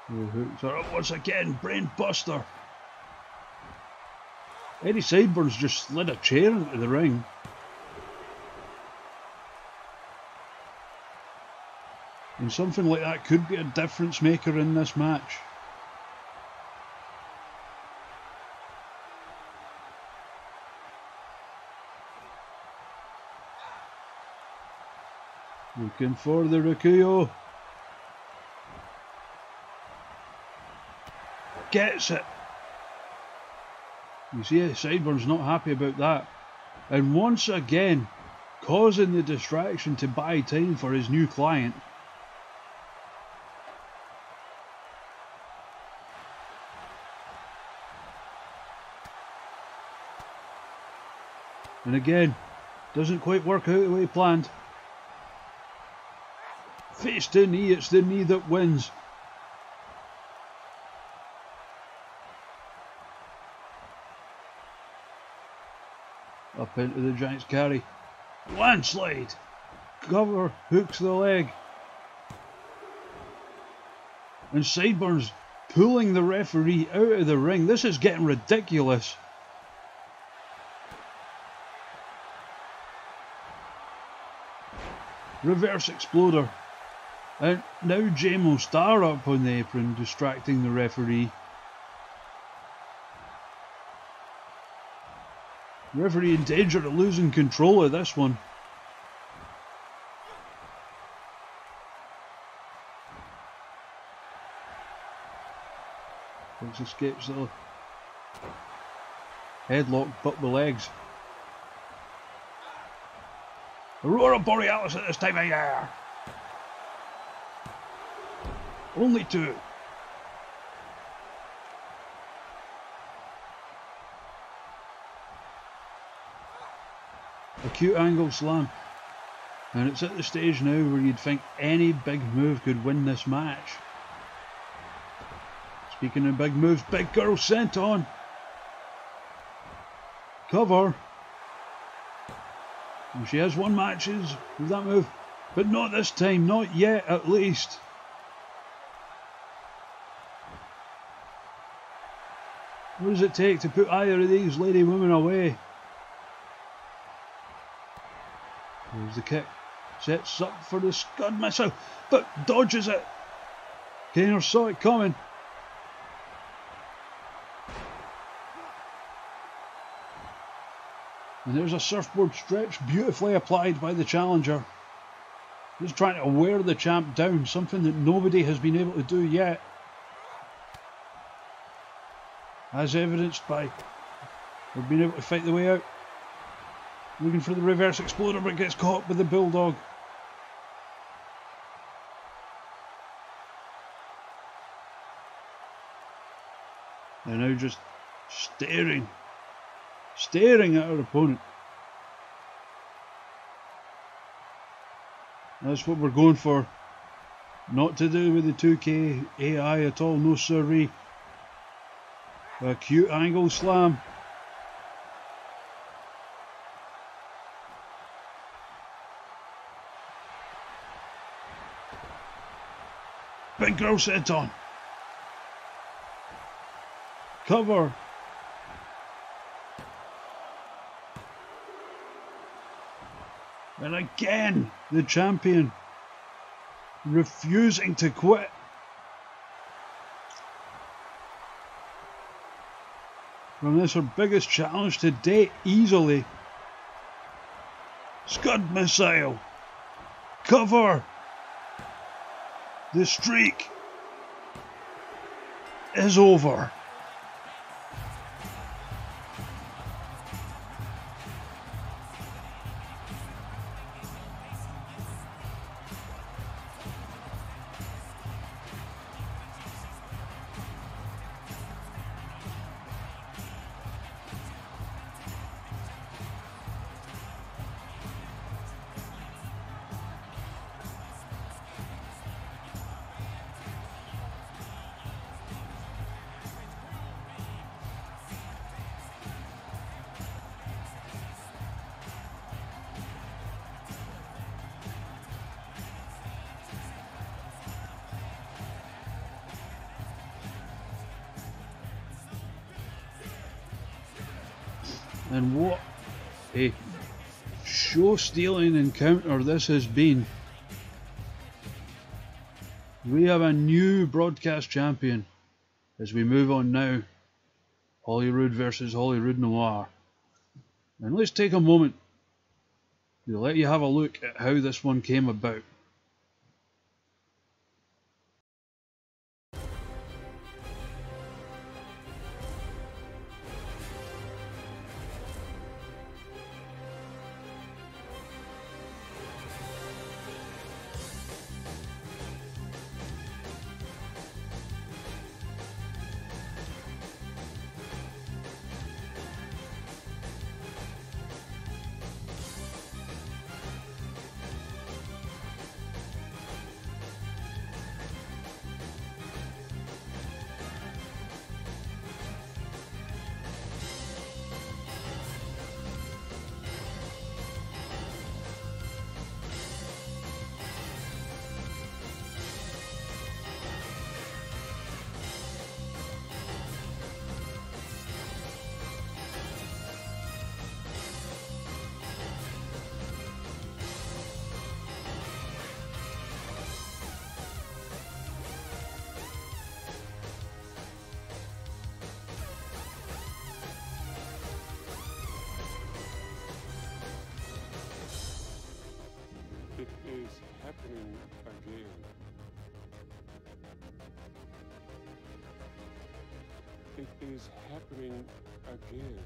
The hooks are up once again, brain buster. Eddie Sideburns just slid a chair into the ring. And something like that could be a difference maker in this match. Looking for the Rikuyo. Gets it. You see, Sideburns not happy about that. And once again, causing the distraction to buy time for his new client. And again, doesn't quite work out the way planned. Face to knee, it's the knee that wins. Up into the Giant's carry. Landslide! Cover, hooks the leg. And Sideburns pulling the referee out of the ring. This is getting ridiculous. Reverse exploder. And now JMO Star up on the apron, distracting the referee. Referee in danger of losing control of this one. Fox escapes the headlock, but with legs. Aurora Borealis at this time of year. Only two. Acute angle slam. And it's at the stage now where you'd think any big move could win this match. Speaking of big moves, Big Girl sent on. Cover. And she has won matches with that move, but not this time, not yet at least. What does it take to put either of these lady women away? There's the kick. Sets up for the Scud missile, but dodges it. Kaner saw it coming. And there's a surfboard stretch beautifully applied by the challenger. Just trying to wear the champ down, something that nobody has been able to do yet. As evidenced by her being able to fight the way out. Looking for the reverse exploder, but gets caught with the bulldog. And now just staring at her opponent. That's what we're going for. Not to do with the 2K AI at all, no sirree. Acute angle slam. Big Girl sent on. Cover. And again, the champion refusing to quit. From this, her biggest challenge to date, easily. Scud missile. Cover. The streak is over. And what a show-stealing encounter this has been. We have a new broadcast champion as we move on now. Holyrood versus Holyrood Noir. And let's take a moment to let you have a look at how this one came about. It is happening again.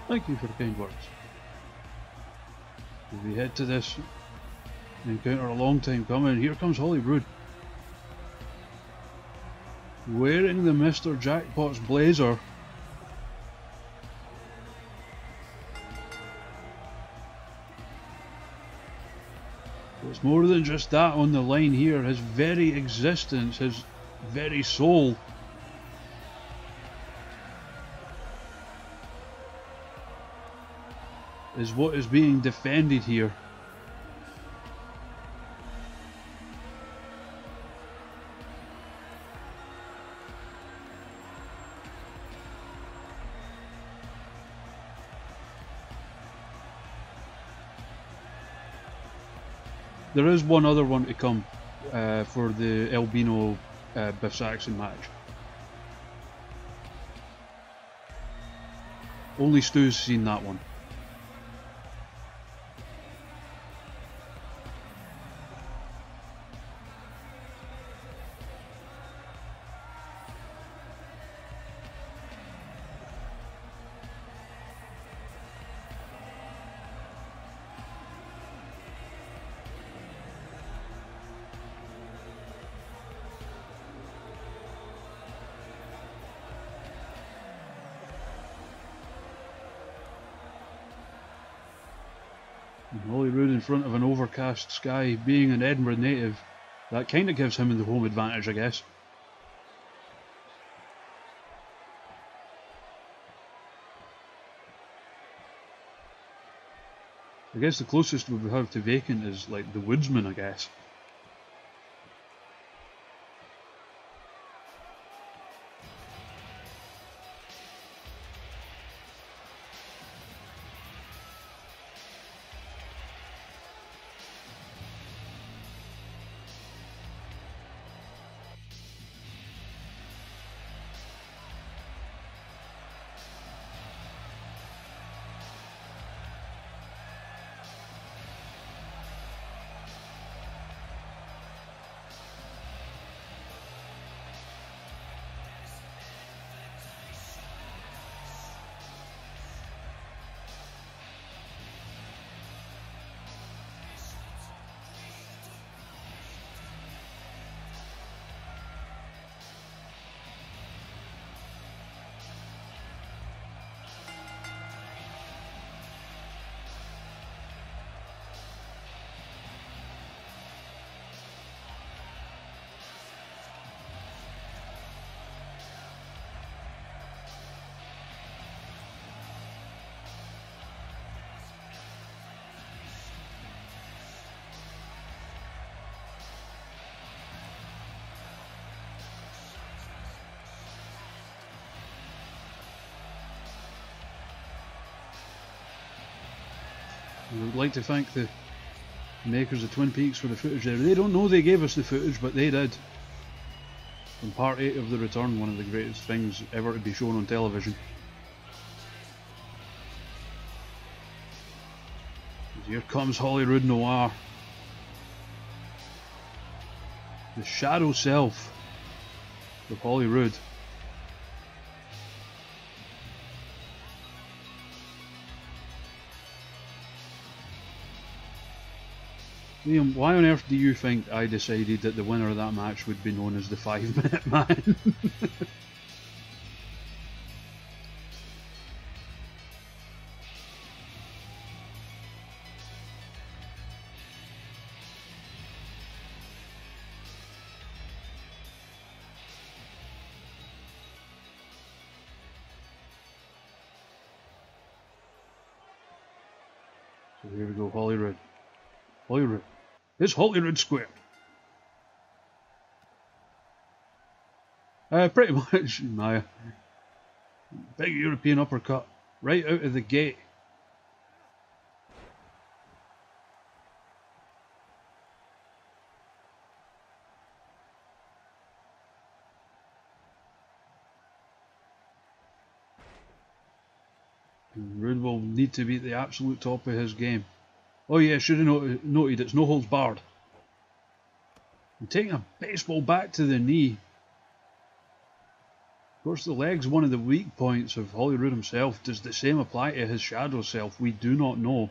Thank you for the kind words. As we head to this encounter a long time coming, here comes Holyrood. Wearing the Mr. Jackpot's blazer. It's more than just that on the line here. His very existence, his very soul is what is being defended here. There is one other one to come for the Albino Biff Saxon match. Only Stu's seen that one. Holyrood in front of an overcast sky, being an Edinburgh native, that kind of gives him the home advantage, I guess. I guess the closest we would have to vacant is like the Woodsman, I guess. I would like to thank the makers of Twin Peaks for the footage there. They don't know they gave us the footage, but they did. From part 8 of The Return, one of the greatest things ever to be shown on television. Here comes Holyrood Noir. The shadow self of Holyrood. Liam, why on earth do you think I decided that the winner of that match would be known as the 5-minute man? So here we go, Holyrood. Holyrood. It's Holyrood Square. Pretty much, Maya. Big European uppercut right out of the gate. And Rude will need to be at the absolute top of his game. Oh yeah, should have noted it's no holds barred. And taking a baseball bat to the knee. Of course, the leg's one of the weak points of Holyrood himself. Does the same apply to his shadow self? We do not know.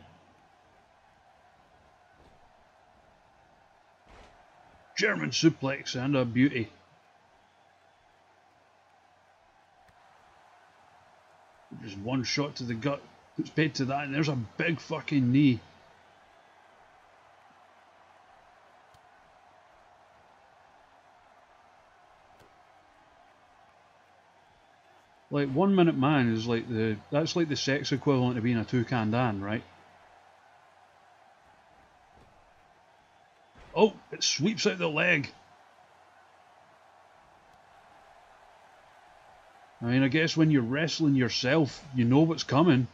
German suplex and a beauty. Just one shot to the gut. Puts paid to that, and there's a big fucking knee. Like 1 Minute Man is like that's like the sex equivalent of being a Toucan Dan, right? Oh, it sweeps out the leg. I mean, I guess when you're wrestling yourself, you know what's coming.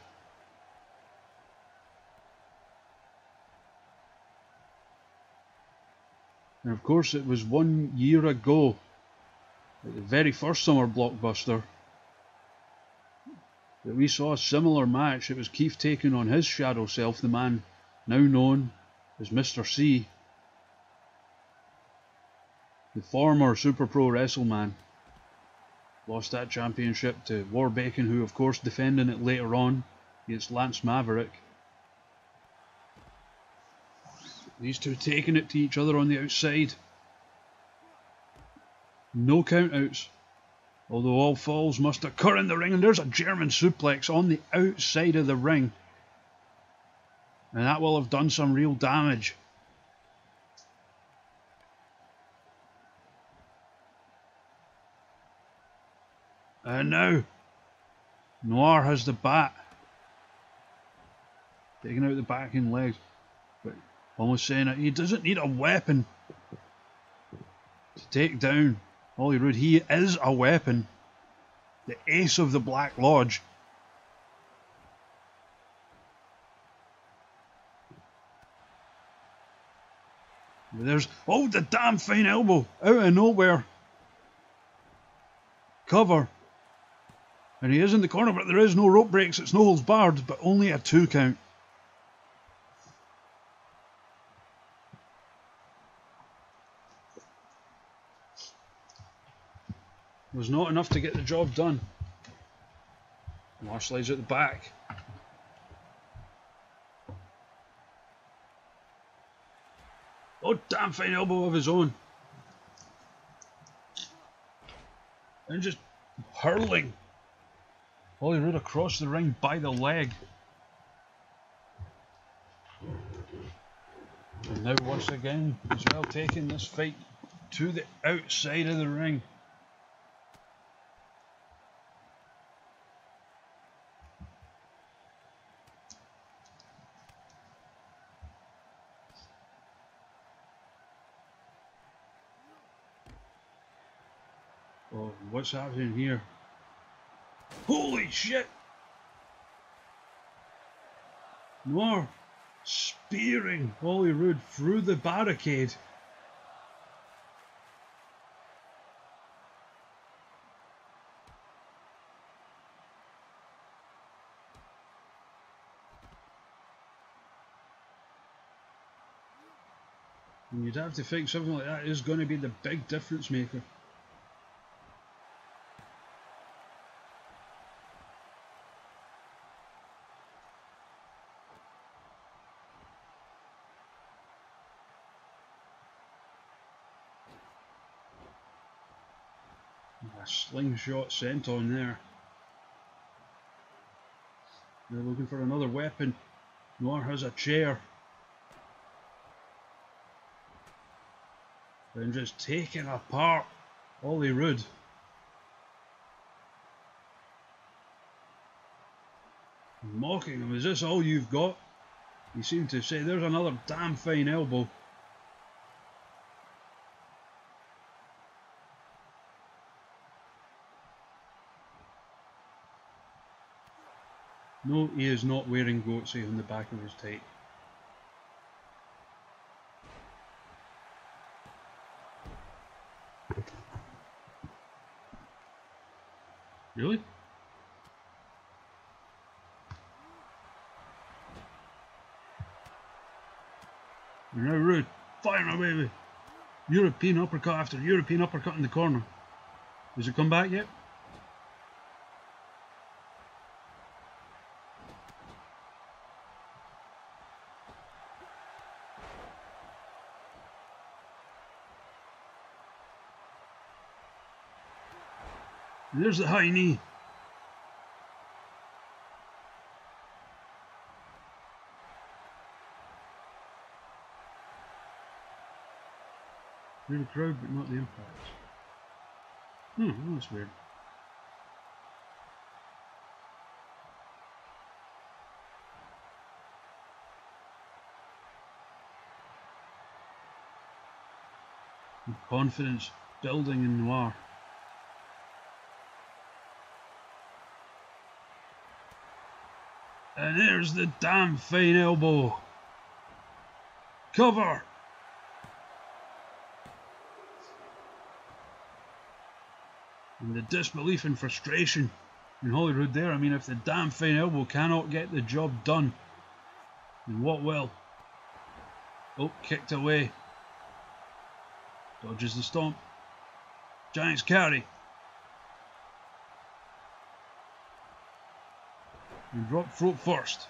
And of course, it was 1 year ago, at the very first summer Blockbuster, that we saw a similar match. It was Keith taking on his shadow self, the man now known as Mr. C, the former Super Pro Wrestle man. Lost that championship to War Bacon, who of course defending it later on against Lance Maverick. These two taking it to each other on the outside. No countouts. Although all falls must occur in the ring, and there's a German suplex on the outside of the ring. And that will have done some real damage. And now, Noir has the bat. Taking out the back and legs. But almost saying that he doesn't need a weapon to take down Holyrood. He is a weapon. The ace of the Black Lodge. But there's, oh, the damn fine elbow out of nowhere. Cover. And he is in the corner, but there is no rope breaks. It's no holds barred, but only a 2 count. Was not enough to get the job done. Noir slides at the back. Oh, damn fine elbow of his own. And just hurling Holyrood across the ring by the leg. And now once again, as well, taking this fight to the outside of the ring. Oh, what's happening here? Holy shit! Noir spearing Holyrood through the barricade. And you'd have to think something like that is going to be the big difference maker. A slingshot sent on there. They're looking for another weapon. Noir has a chair. Then just taking apart Holyrood. Mocking him. Is this all you've got? He seemed to say, there's another damn fine elbow. No, he is not wearing goatsy on the back of his tight. Really? You're now rude. Firing away with European uppercut after European uppercut in the corner. Has it come back yet? There's the high knee. Hear the crowd, but not the impact. That's weird. Confidence building in Noir. And there's the damn fine elbow. Cover. And the disbelief and frustration in Holyrood there. I mean, if the damn fine elbow cannot get the job done, then what will? Oh, kicked away. Dodges the stomp. Giants carry. And drop throat first.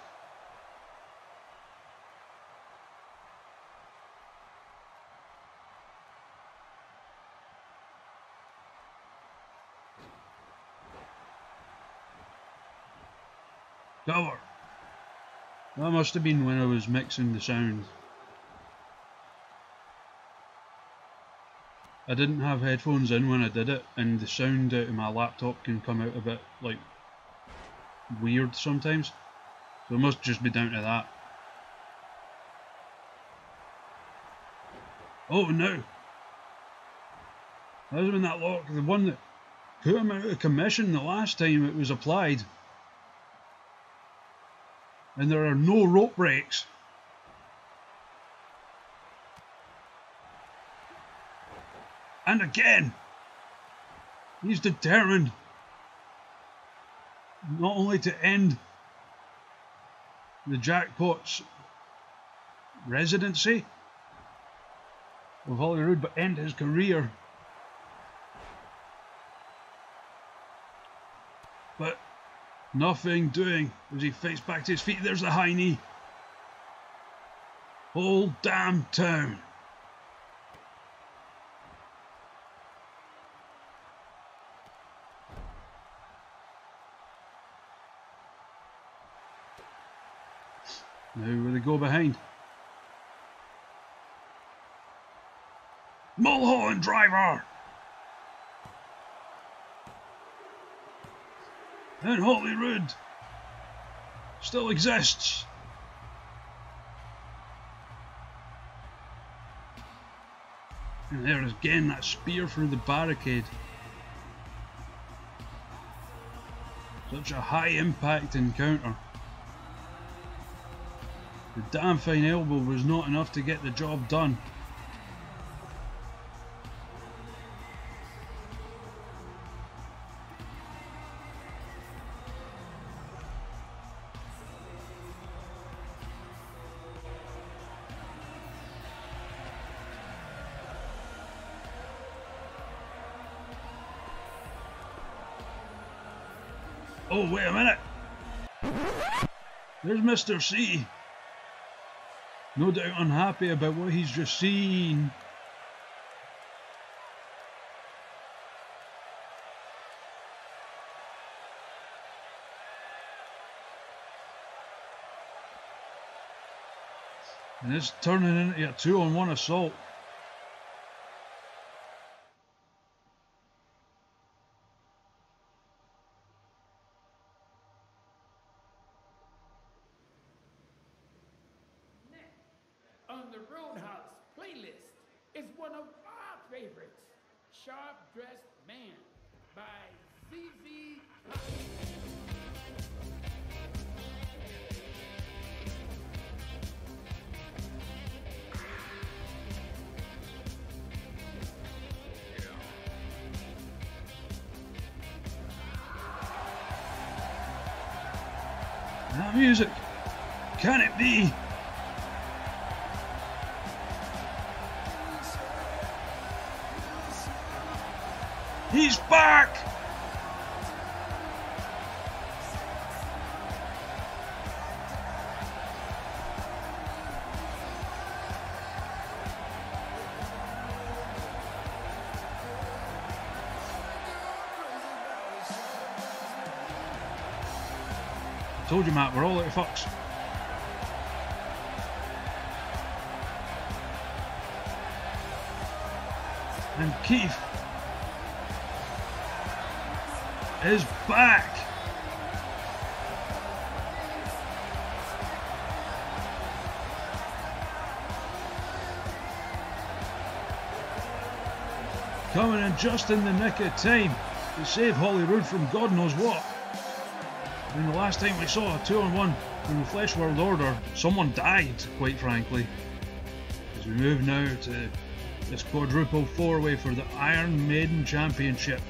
Cover. That must have been when I was mixing the sound. I didn't have headphones in when I did it, and the sound out of my laptop can come out a bit like weird sometimes, so it must just be down to that. Oh no! That was when that lock, the one that put him out of commission the last time it was applied. And there are no rope breaks. And again, he's determined not only to end the Jackpot's residency of Holyrood, but end his career. But nothing doing as he fights back to his feet. There's the high knee. Whole damn town. Now will they go behind? Mulholland Driver! And Holyrood still exists. And there is again that spear through the barricade. Such a high impact encounter. The damn fine elbow was not enough to get the job done. Oh, wait a minute. There's Mr. C. No doubt unhappy about what he's just seen. And it's turning into a 2-on-1 assault. On the Roadhouse playlist is one of our favorites, Sharp Dressed Man by ZZ Top. That music, can it be? He's back! I told you, Matt, we're all out of fucks. And Keith is back. Coming in just in the nick of time to save Holyrood from God knows what. And the last time we saw a 2-on-1 in the Flesh World Order, someone died, quite frankly. As we move now to this quadruple four-way for the Iron Maiden Championship.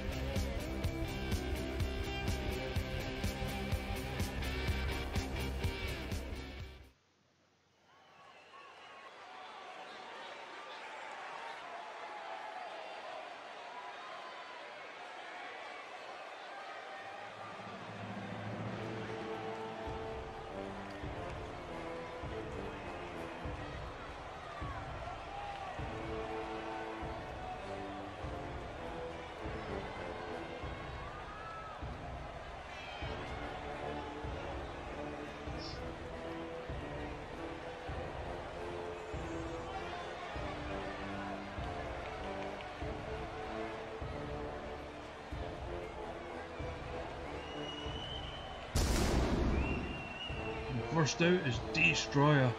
First out is Destroyer.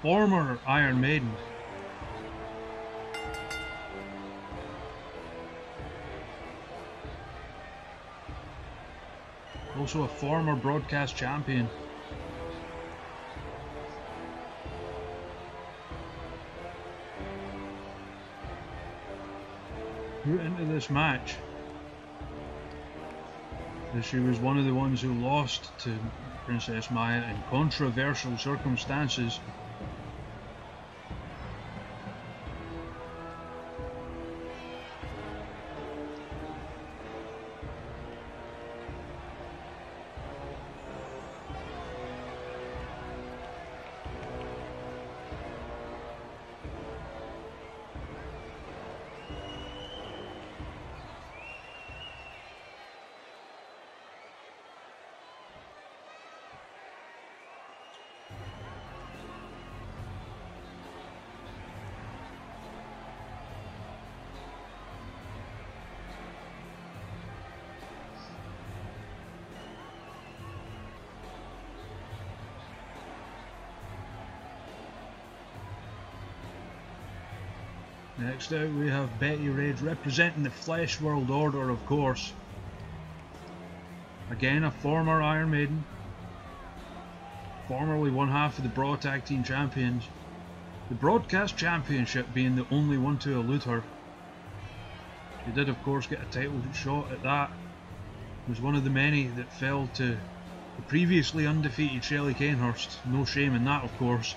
Former Iron Maiden. Also a former broadcast champion. Put into this match. She was one of the ones who lost to Princess Maya in controversial circumstances. Next out we have Betty Rage representing the Flesh World Order, of course. Again, a former Iron Maiden. Formerly one half of the Brawl Tag Team Champions. The Broadcast Championship being the only one to elude her. She did of course get a title shot at that. Was one of the many that fell to the previously undefeated Shelley Kanehurst. No shame in that, of course.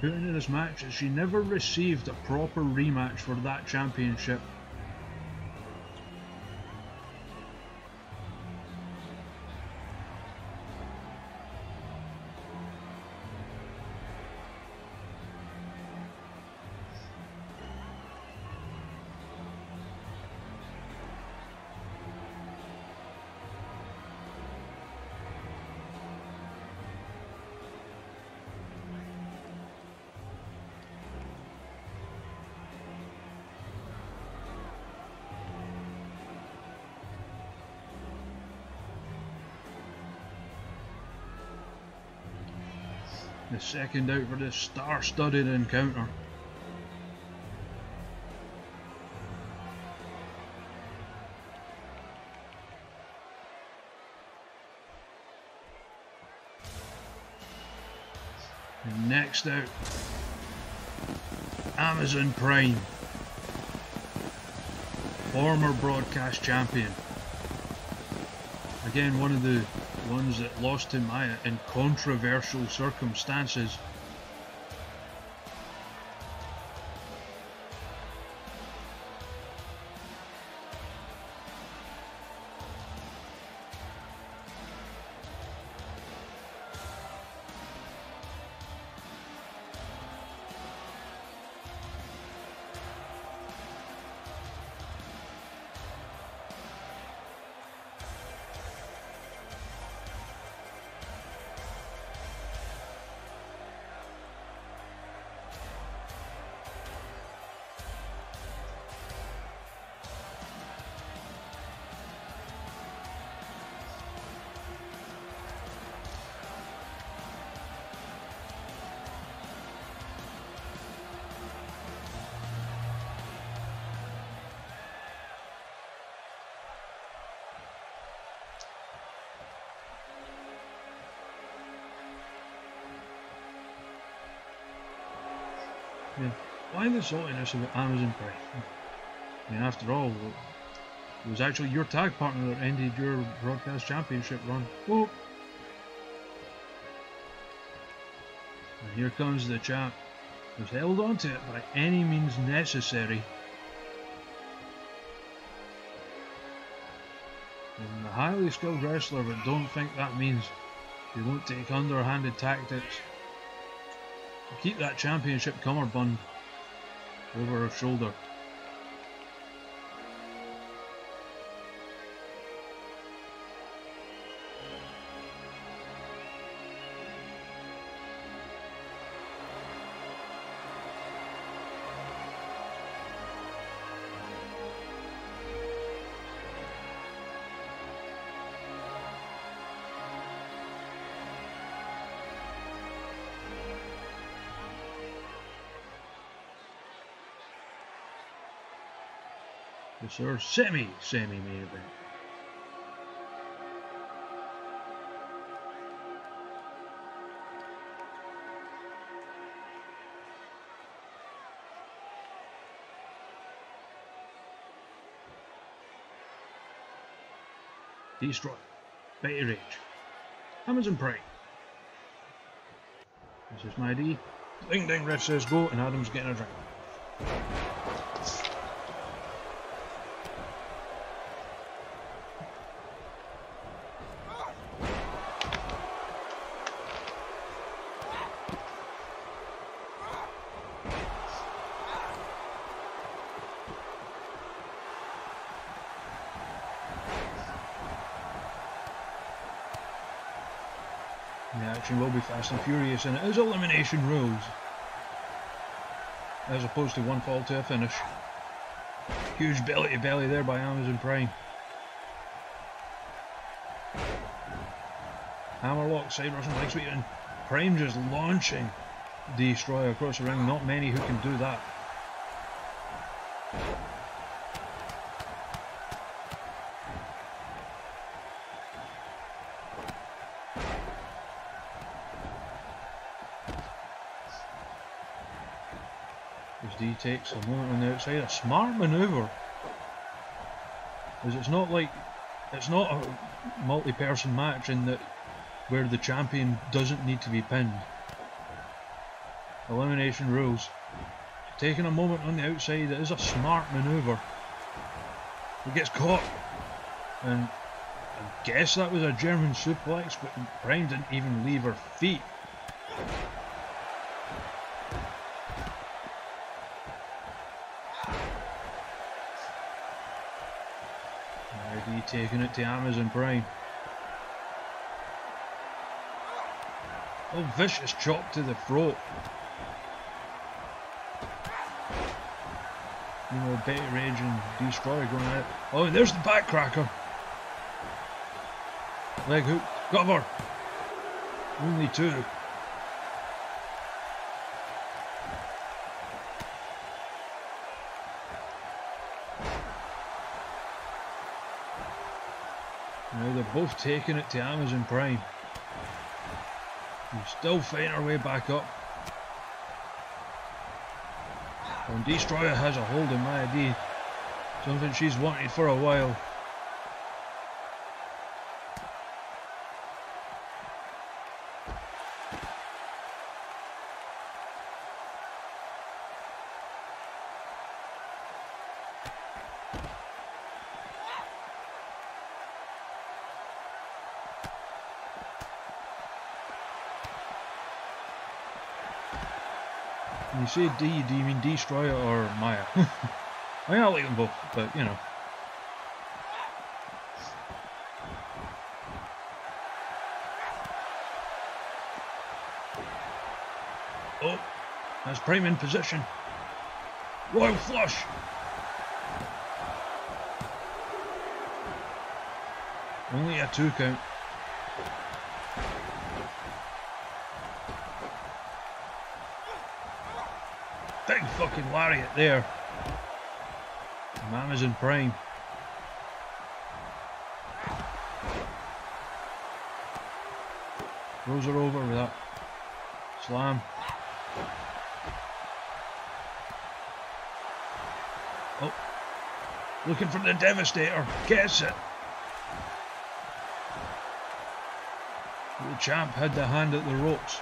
Put into this match is she never received a proper rematch for that championship. The second out for this star-studded encounter. And next out, Amazon Prime, former broadcast champion. Again, one of the ones that lost to Maya in controversial circumstances. Yeah. Why the saltiness about Amazon Prime? I mean, after all, it was actually your tag partner that ended your broadcast championship run. Whoa! And here comes the champ, who's held on to it by any means necessary. And a highly skilled wrestler, but don't think that means you won't take underhanded tactics. Keep that championship cummerbund over her shoulder. It's our semi-main event. Destroy. Betty Rage. Amazon Prime. This is my D. Ding ding, ref says go, and Adam's getting a drink. The action will be fast and furious, and it is elimination rules, as opposed to one fall to a finish. Huge belly to belly there by Amazon Prime. Hammerlock, side rush and leg sweep, and Prime just launching Destroy across the ring. Not many who can do that. D takes a moment on the outside. A smart manoeuvre. Because it's not like, it's not a multi-person match in that where the champion doesn't need to be pinned. Elimination rules. Taking a moment on the outside, it is a smart manoeuvre. He gets caught. And I guess that was a German suplex, but Bryan didn't even leave her feet. ID taking it to Amazon Prime. Oh, vicious chop to the throat. You know, Betty Rage and Destroyer going at it. Oh, and there's the backcracker. Leg hook, cover. Only two. Now they're both taking it to Amazon Prime. We're still fighting our way back up. And Destroyer has a hold on Maya D. Something she's wanted for a while. When you say D, do you mean Destroyer or Maya? I mean, I like them both, but you know. Oh, that's Prime in position. Royal Flush. Only a 2 count. Big fucking lariat there from Amazon Prime. Throws her over with that slam. Oh, looking for the Devastator. Gets it. But the champ had the hand at the ropes.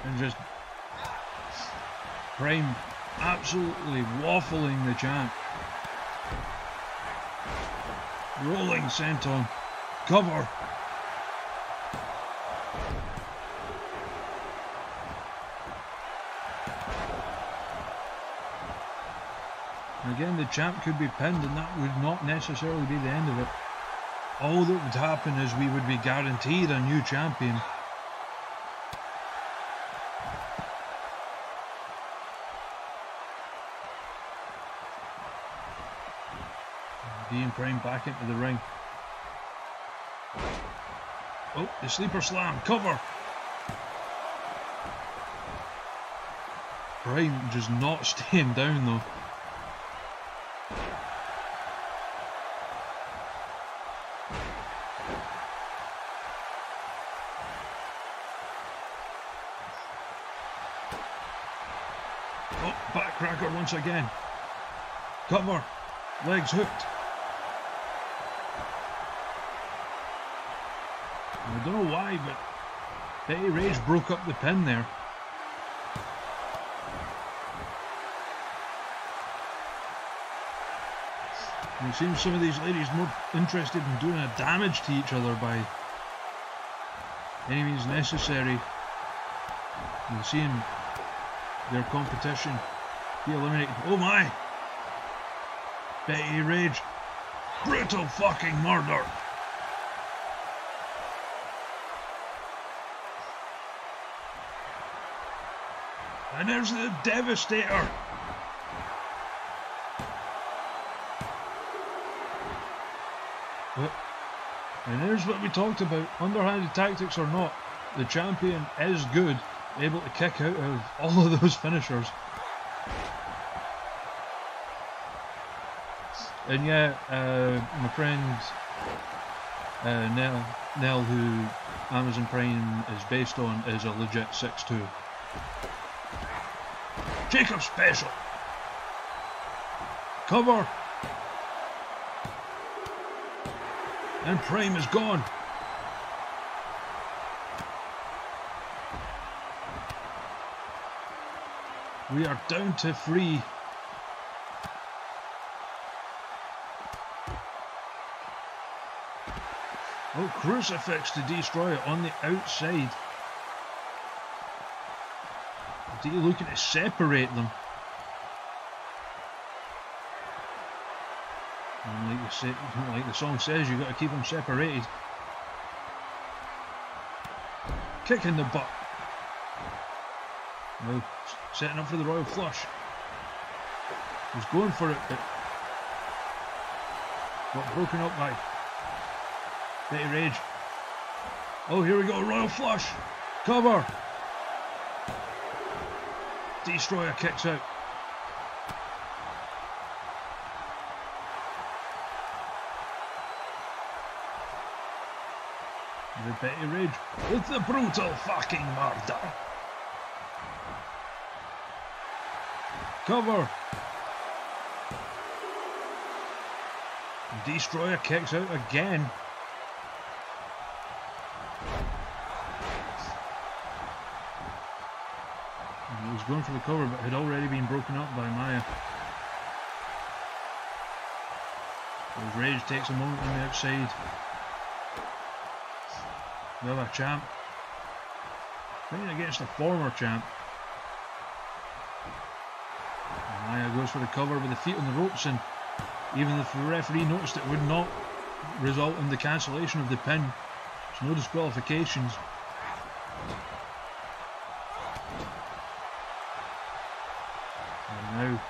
And just Prime absolutely waffling the champ. Rolling senton. Cover. And again, the champ could be pinned and that would not necessarily be the end of it. All that would happen is we would be guaranteed a new champion. Dean Prime back into the ring. Oh, the sleeper slam, cover. Prime just not staying down though. Oh, backcracker once again. Cover, legs hooked. I don't know why, but Betty Rage broke up the pin there. And it seems some of these ladies more interested in doing a damage to each other by any means necessary than seeing their competition be eliminated. Oh my! Betty Rage. Brutal fucking murder. And there's the Devastator. And there's what we talked about. Underhanded tactics or not, the champion is good, able to kick out of all of those finishers. And yeah, my friend Nell, who Amazon Prime is based on, is a legit 6'2". Jacob special. Cover. And Prime is gone. We are down to 3. Oh, crucifix to destroy it on the outside. Is he looking to separate them? And like the song says, you've got to keep them separated. Kick in the butt. Now setting up for the Royal Flush. He's going for it, but got broken up by Betty Rage. Oh, here we go, Royal Flush. Cover. Destroyer kicks out. The Betty Rage with the brutal fucking murder. Cover. Destroyer kicks out again. He was going for the cover, but had already been broken up by Maya. His Rage takes a moment on the outside. We have a champ fighting against a former champ. And Maya goes for the cover with the feet on the ropes, and even if the referee noticed, it would not result in the cancellation of the pin. There's no disqualifications. And now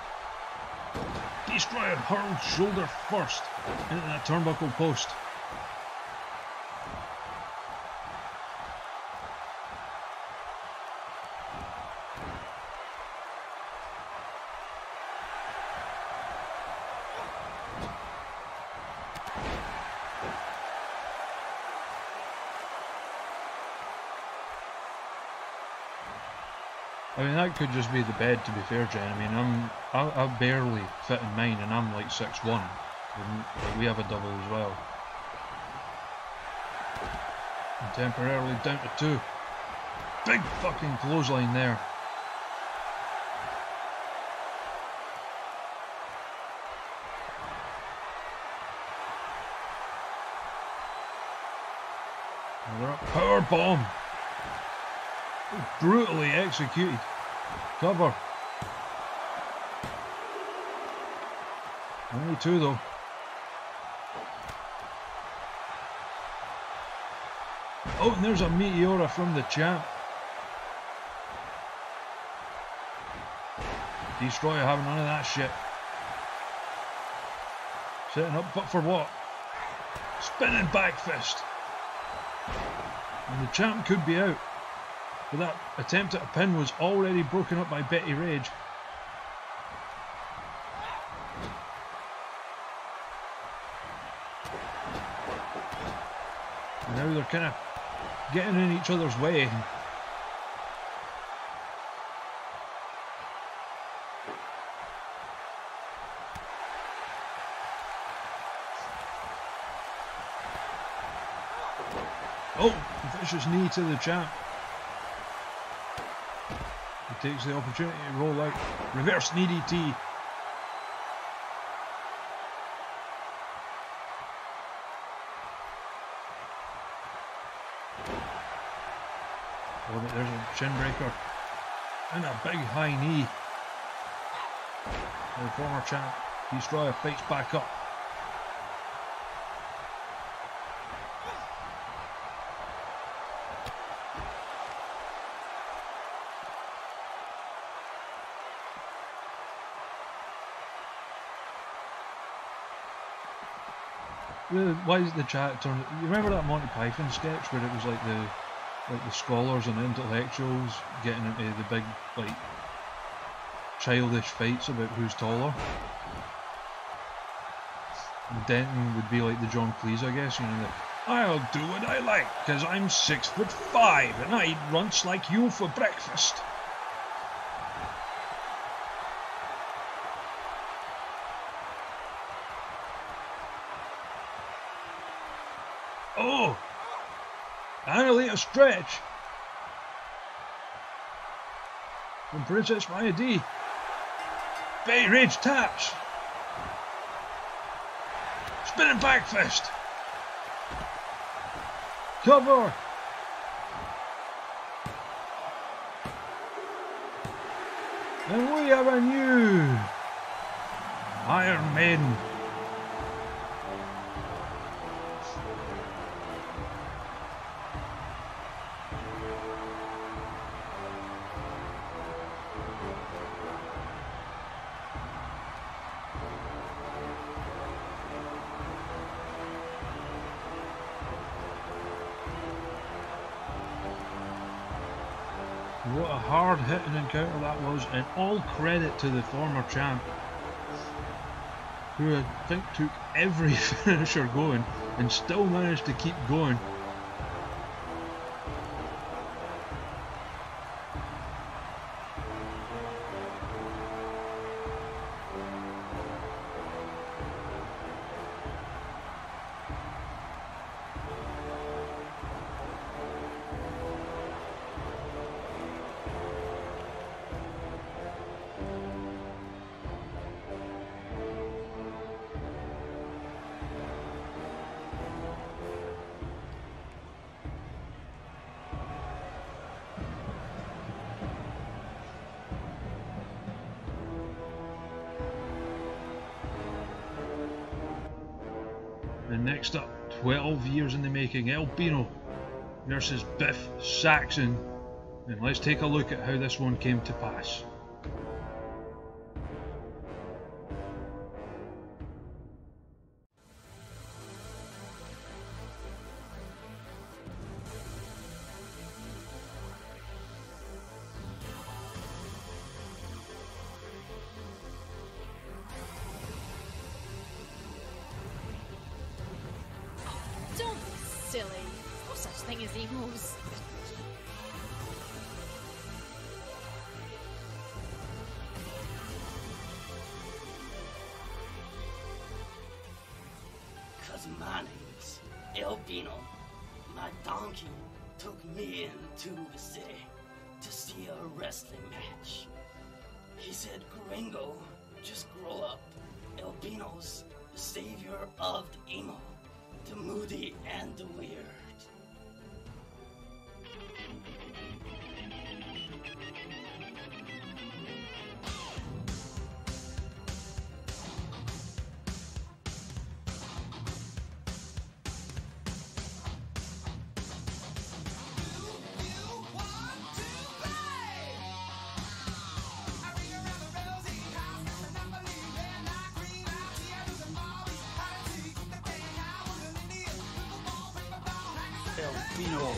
Destroyer hurled shoulder first into that turnbuckle post. I mean, that could just be the bed, to be fair, Jen. I mean, I barely fit in mine, and I'm like 6'1". And we have a double as well. And temporarily down to 2. Big fucking clothesline there. Another power bomb. Brutally executed. Cover. Only 2 though. Oh, and there's a Meteora from the champ. Destroyer having none of that shit. Setting up, but for what? Spinning back fist. And the champ could be out. But that attempt at a pin was already broken up by Betty Rage. And now they're kind of getting in each other's way. Oh, vicious knee to the champ. He takes the opportunity to roll out. Reverse knee DT. Oh, but there's a shin breaker. And a big high knee. The former champ, Destroyer, fights back up. Why is the chat turned? You remember that Monty Python sketch where it was like the scholars and intellectuals getting into the big like childish fights about who's taller? And Denton would be like the John Cleese, I guess. You know, I'll do what I like, 'cause I'm 6'5" and I eat runts like you for breakfast. Oh! Annihilate a stretch! From Princess Maya D. Bay Rage taps! Spinning back fist! Cover! And we have a new Iron Maiden. What a hard-hitting encounter that was, and all credit to the former champ, who I think took every finisher going and still managed to keep going. And next up, 12 years in the making, Albino versus Biff Saxon. And let's take a look at how this one came to pass. Don't be silly. No such thing as emos. Cause my name's Albino. My donkey took me into the city to see a wrestling match. He said, Gringo, just grow up. Albino's the savior of the emo, the moody and the weird. Albino.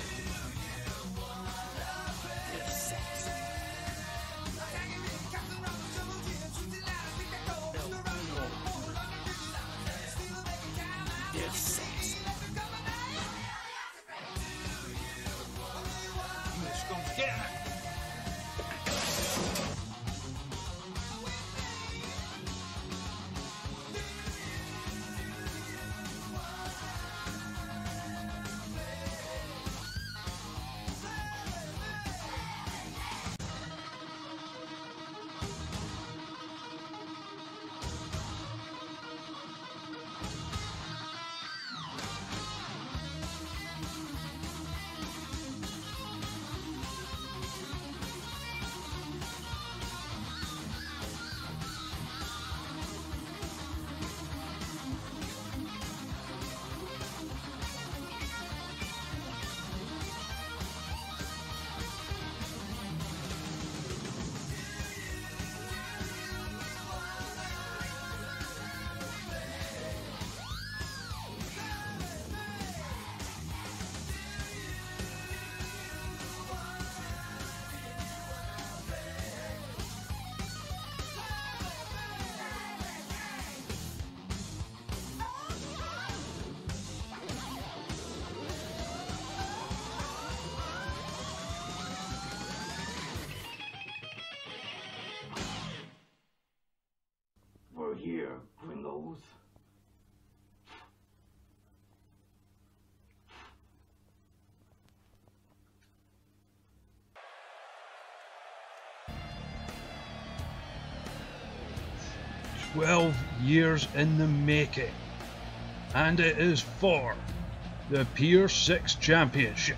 12 years in the making, and it is for the Pier 6 Championship.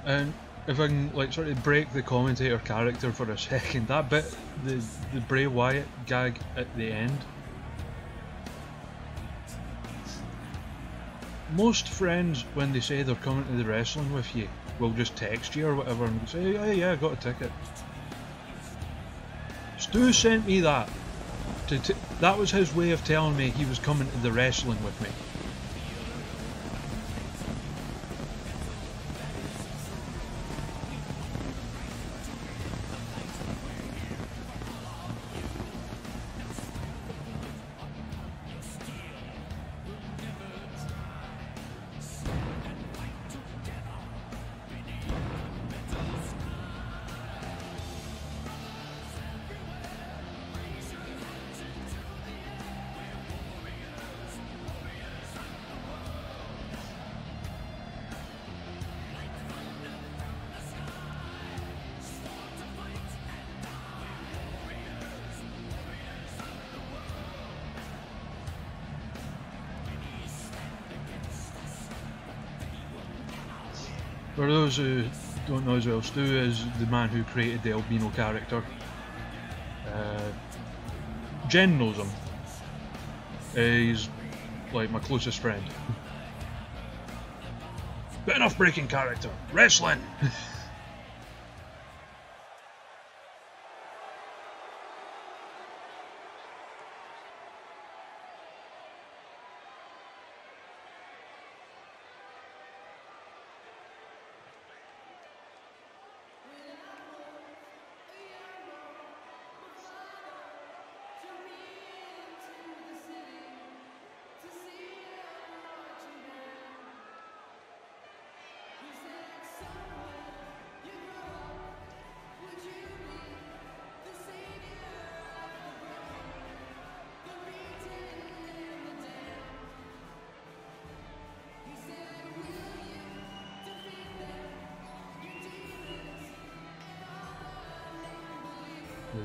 And if I can like sort of break the commentator character for a second, that bit, the Bray Wyatt gag at the end. Most friends, when they say they're coming to the wrestling with you, will just text you or whatever and say, yeah, I got a ticket. Stu sent me that. That was his way of telling me he was coming to the wrestling with me. For those who don't know as well, Stu is the man who created the albino character. Jen knows him. He's like my closest friend. But enough breaking character. Wrestling!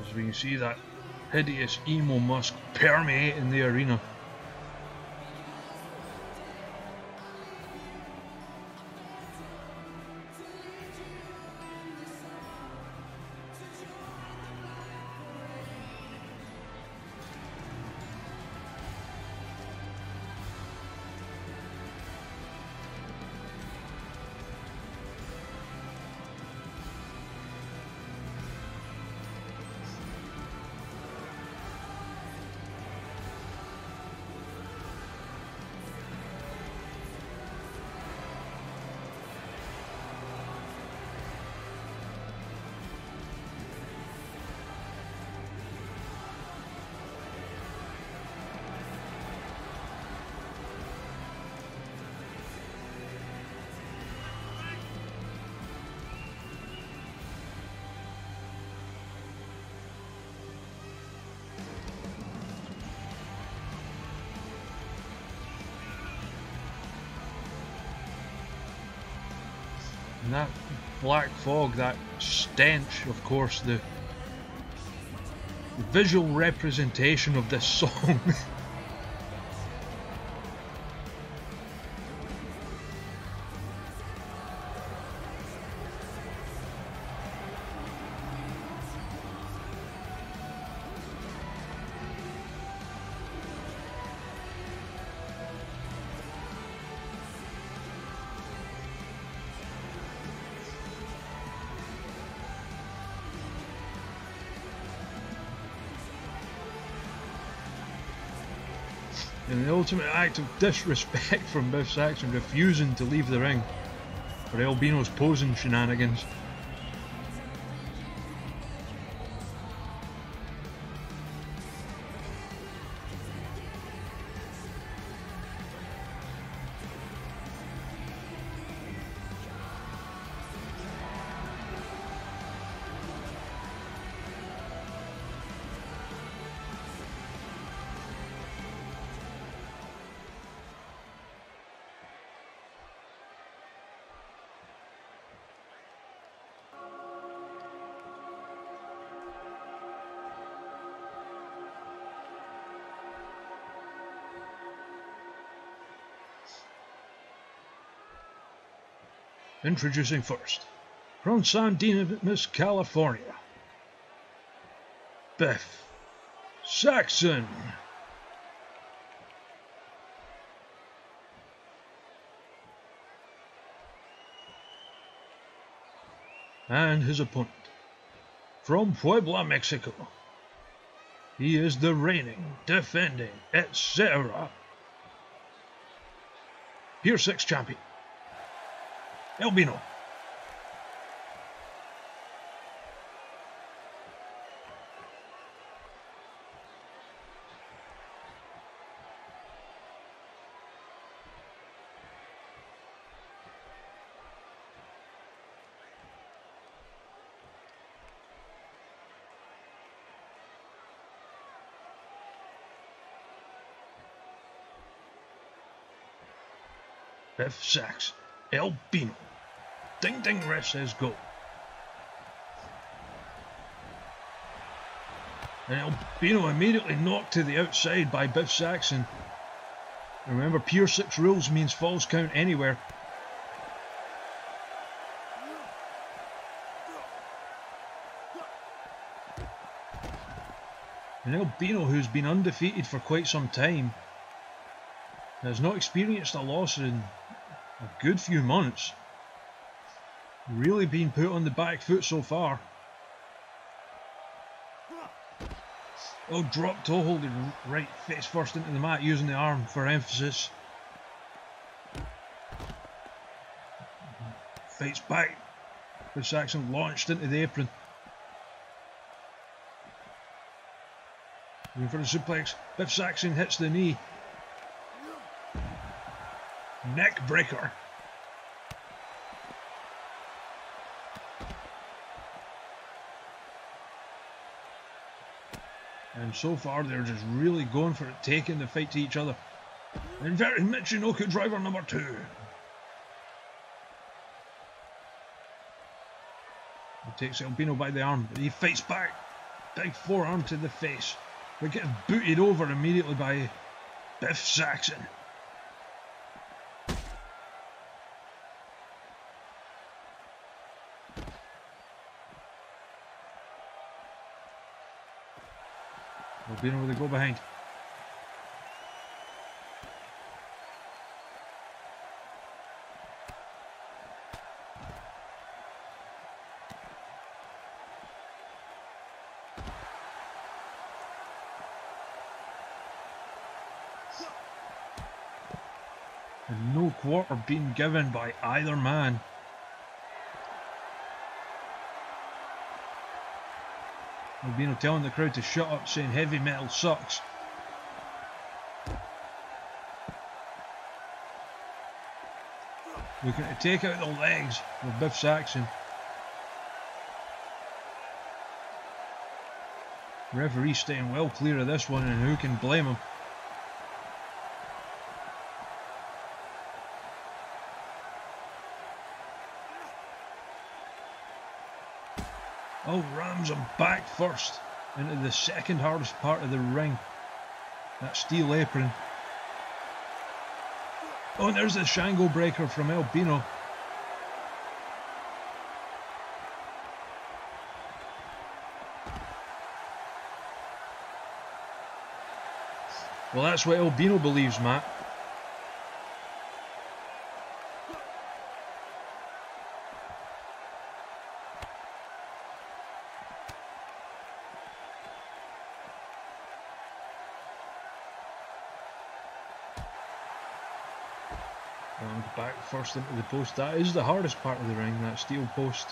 As we can see that hideous emo musk permeating the arena. And that black fog, that stench, of course, the visual representation of this song. And the ultimate act of disrespect from Biff Saxon refusing to leave the ring for Albino's posing shenanigans. Introducing first, from San Dimas, California, Biff Saxon. And his opponent, from Puebla, Mexico, he is the reigning, defending, etc. Pier 6 champion, Albino. Biff Sax, Albino. Ding ding, ref says go. And Albino immediately knocked to the outside by Biff Saxon. Remember, Pier 6 rules means falls count anywhere. And Albino, who's been undefeated for quite some time, has not experienced a loss in a good few months. Really been put on the back foot so far. Oh, drop toe hold right face first into the mat, using the arm for emphasis. Fights back. Biff Saxon launched into the apron. Going for the suplex. Biff Saxon hits the knee. Neck breaker. And so far they're just really going for it, taking the fight to each other. Inverted Michinoku driver number 2. He takes Albino by the arm, but he fights back. Big forearm to the face. But gets booted over immediately by Biff Saxon. Albino with a go behind. And no quarter being given by either man. Albino telling the crowd to shut up, saying heavy metal sucks. Looking to take out the legs of Biff Saxon. Referee staying well clear of this one, and who can blame him? Oh, rams him back first into the second hardest part of the ring. That steel apron. Oh, and there's the Shango breaker from Albino. Well, that's what Albino believes, Matt. And back first into the post. That is the hardest part of the ring, that steel post.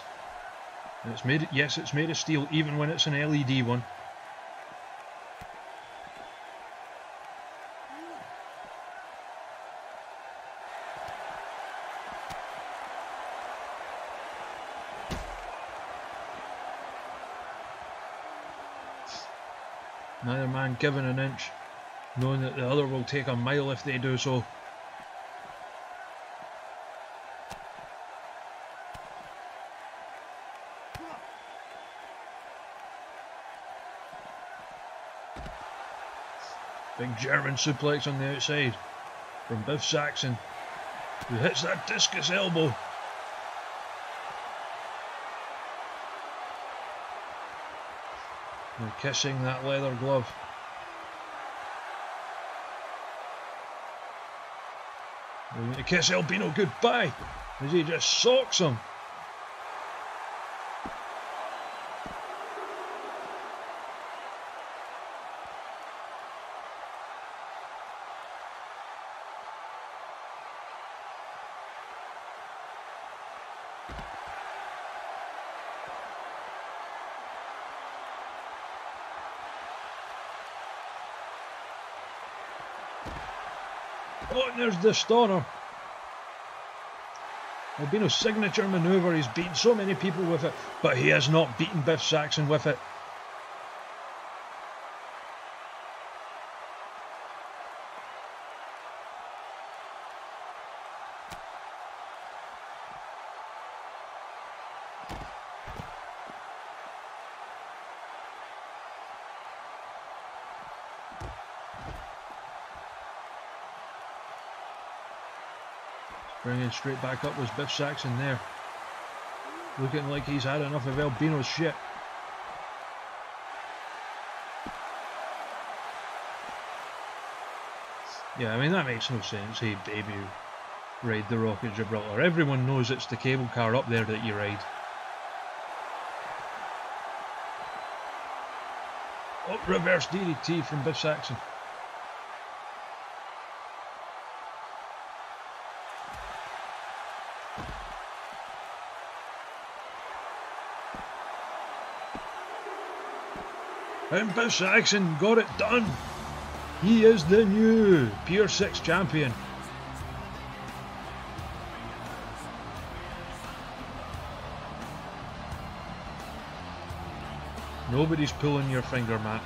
And it's made, yes, it's made of steel, even when it's an LED one. Neither man given an inch, knowing that the other will take a mile if they do so. Big German suplex on the outside from Biff Saxon, who hits that discus elbow. They're kissing that leather glove. They're going to kiss Albino goodbye as he just socks him. Oh, and there's the stunner. Albino's signature manoeuvre. He's beaten so many people with it, but he has not beaten Biff Saxon with it. Bringing straight back up was Biff Saxon there. Looking like he's had enough of Albino's shit. Yeah, I mean, that makes no sense. Hey, baby, ride the Rock at Gibraltar. Everyone knows it's the cable car up there that you ride. Oh, reverse DDT from Biff Saxon. And Biff Saxon got it done. He is the new Pier 6 champion. Nobody's pulling your finger, Matt.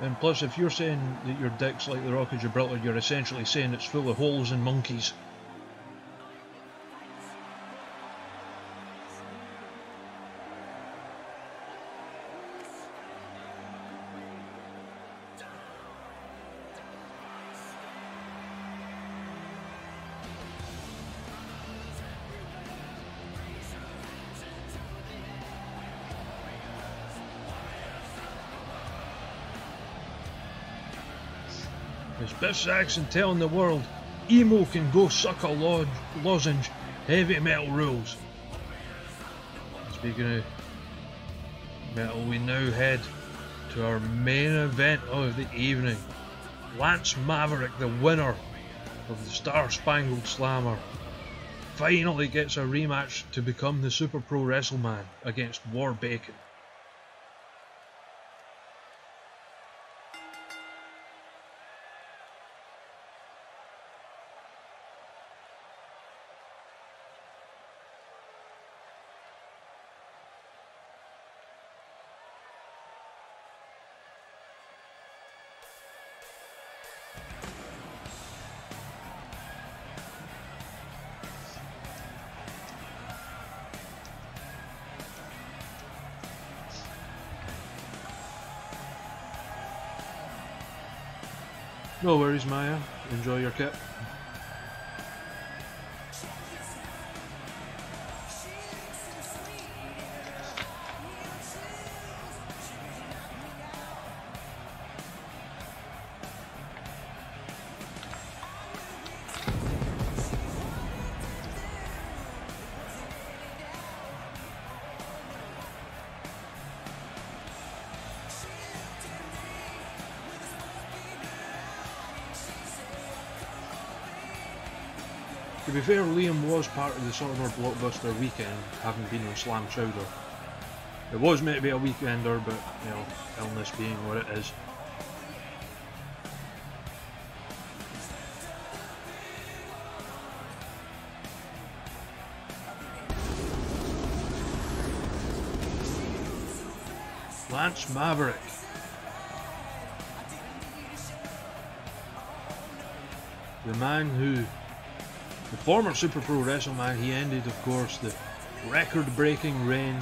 And plus, if you're saying that your dick's like the Rock of Gibraltar, you're essentially saying it's full of holes and monkeys. It's Biff Saxon telling the world, emo can go suck a lozenge, heavy metal rules. Speaking of metal, we now head to our main event of the evening. Lance Maverick, the winner of the Star Spangled Slammer, finally gets a rematch to become the Super Pro Wrestleman against War Bacon. No worries, Maya. Enjoy your kit. To be fair, Liam was part of the summer Blockbuster weekend, having been on Slam Chowder. It was meant to be a weekender, but, you know, illness being what it is. Lance Maverick. The man who, the former Super Pro WrestleMan, he ended, of course, the record-breaking reign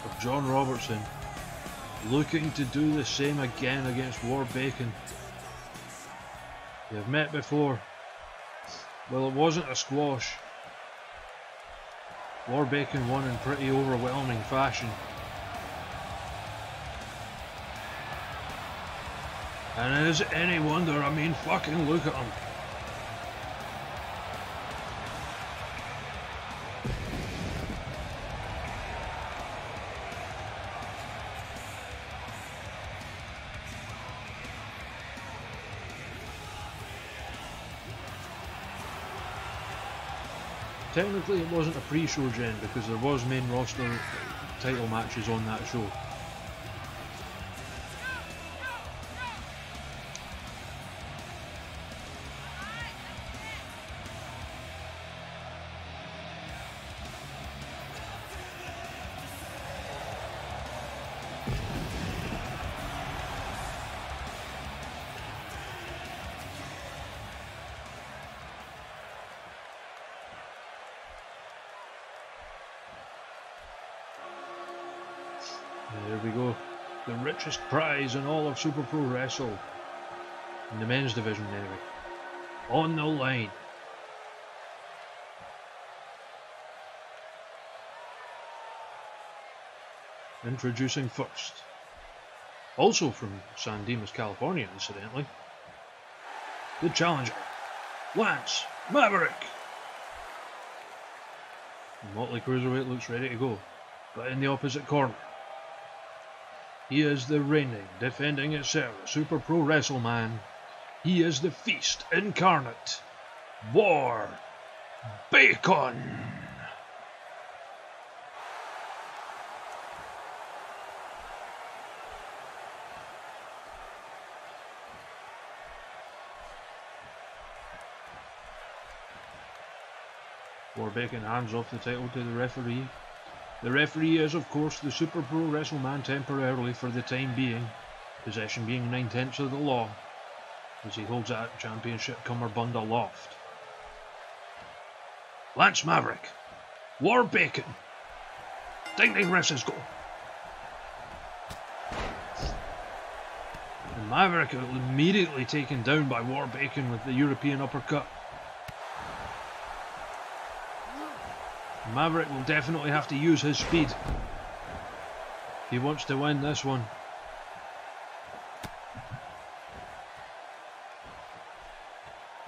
of John Robertson, looking to do the same again against War Bacon. They've met before. Well, it wasn't a squash. War Bacon won in pretty overwhelming fashion. And is it any wonder? I mean, fucking look at him. Technically it wasn't a pre-show, Jen, because there was main roster title matches on that show. There we go. The richest prize in all of Super Pro Wrestle. In the men's division, anyway. On the line. Introducing first. Also from San Dimas, California, incidentally. The challenger. Lance Maverick. The Motley Cruiserweight looks ready to go. But in the opposite corner, he is the reigning, defending itself, Super Pro WrestleMan. He is the Feast incarnate, War Bacon. War Bacon hands off the title to the referee. The referee is, of course, the Super Pro WrestleMan temporarily for the time being, possession being 9/10 of the law, as he holds that championship cummerbund aloft. Lance Maverick, War Bacon, ding ding wrestles go. And Maverick immediately taken down by War Bacon with the European uppercut. Maverick will definitely have to use his speed if he wants to win this one.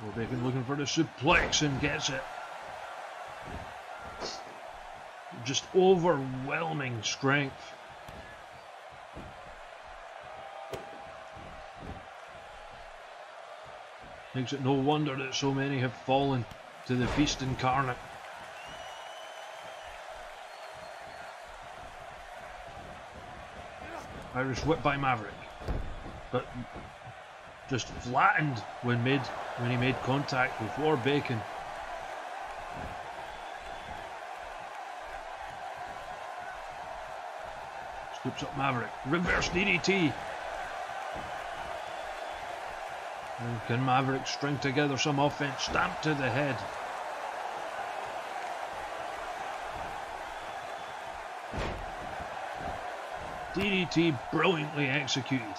War Bacon looking for the suplex and gets it. Just overwhelming strength. Makes it no wonder that so many have fallen to the Feast incarnate. Irish whip by Maverick, but just flattened when he made contact with War Bacon. Scoops up Maverick, reverse DDT. And can Maverick string together some offense? Stamp to the head. DDT brilliantly executed.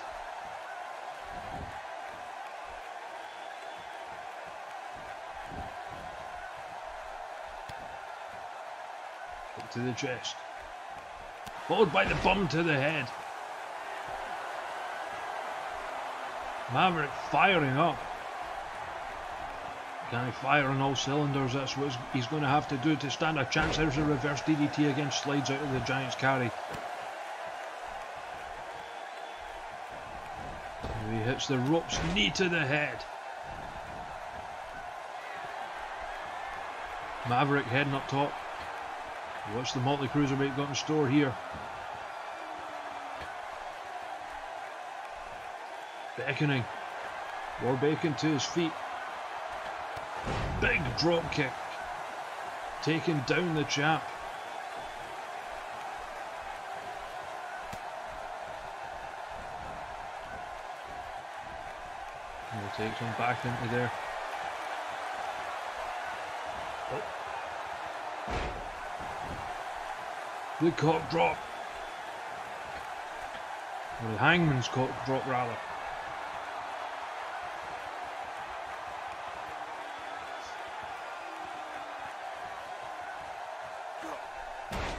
Kick to the chest. Followed by the bum to the head. Maverick firing up. Can he fire on all cylinders? That's what he's going to have to do to stand a chance. There's a reverse DDT again, slides out of the Giant's carry. He hits the ropes, knee to the head. Maverick heading up top. What's the Motley Cruiserweight got in store here? Beckoning. War Bacon to his feet. Big drop kick. Taking down the champ. And he takes him back into there. The cock drop. Or the hangman's cock drop rather.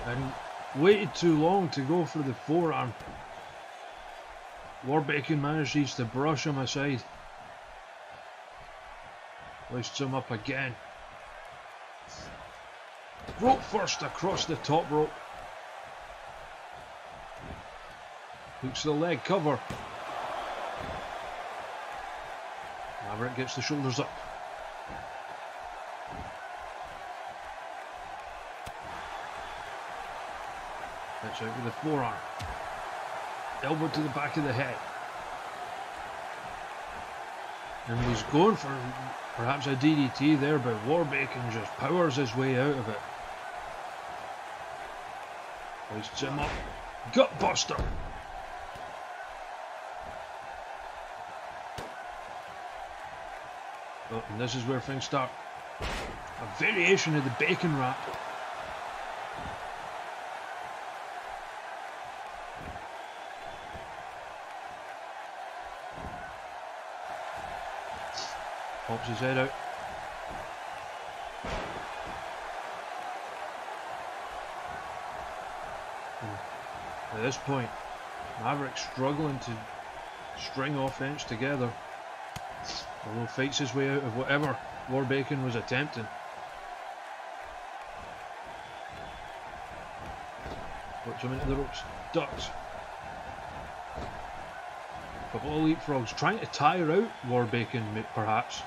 And waited too long to go for the forearm. Warbacon manages to brush him aside. Hoists him up again. Rope first across the top rope. Hooks the leg cover. Maverick gets the shoulders up. Gets out with the forearm. Elbow to the back of the head. And was going for perhaps a DDT there, but Warbacon just powers his way out of it. Hoists him up. Gutbuster. Oh, and this is where things start. A variation of the bacon wrap. Pops his head out. And at this point, Maverick's struggling to string offense together, although fights his way out of whatever Warbacon was attempting. Puts him into the ropes, ducks. Couple of leapfrogs, trying to tire out Warbacon perhaps.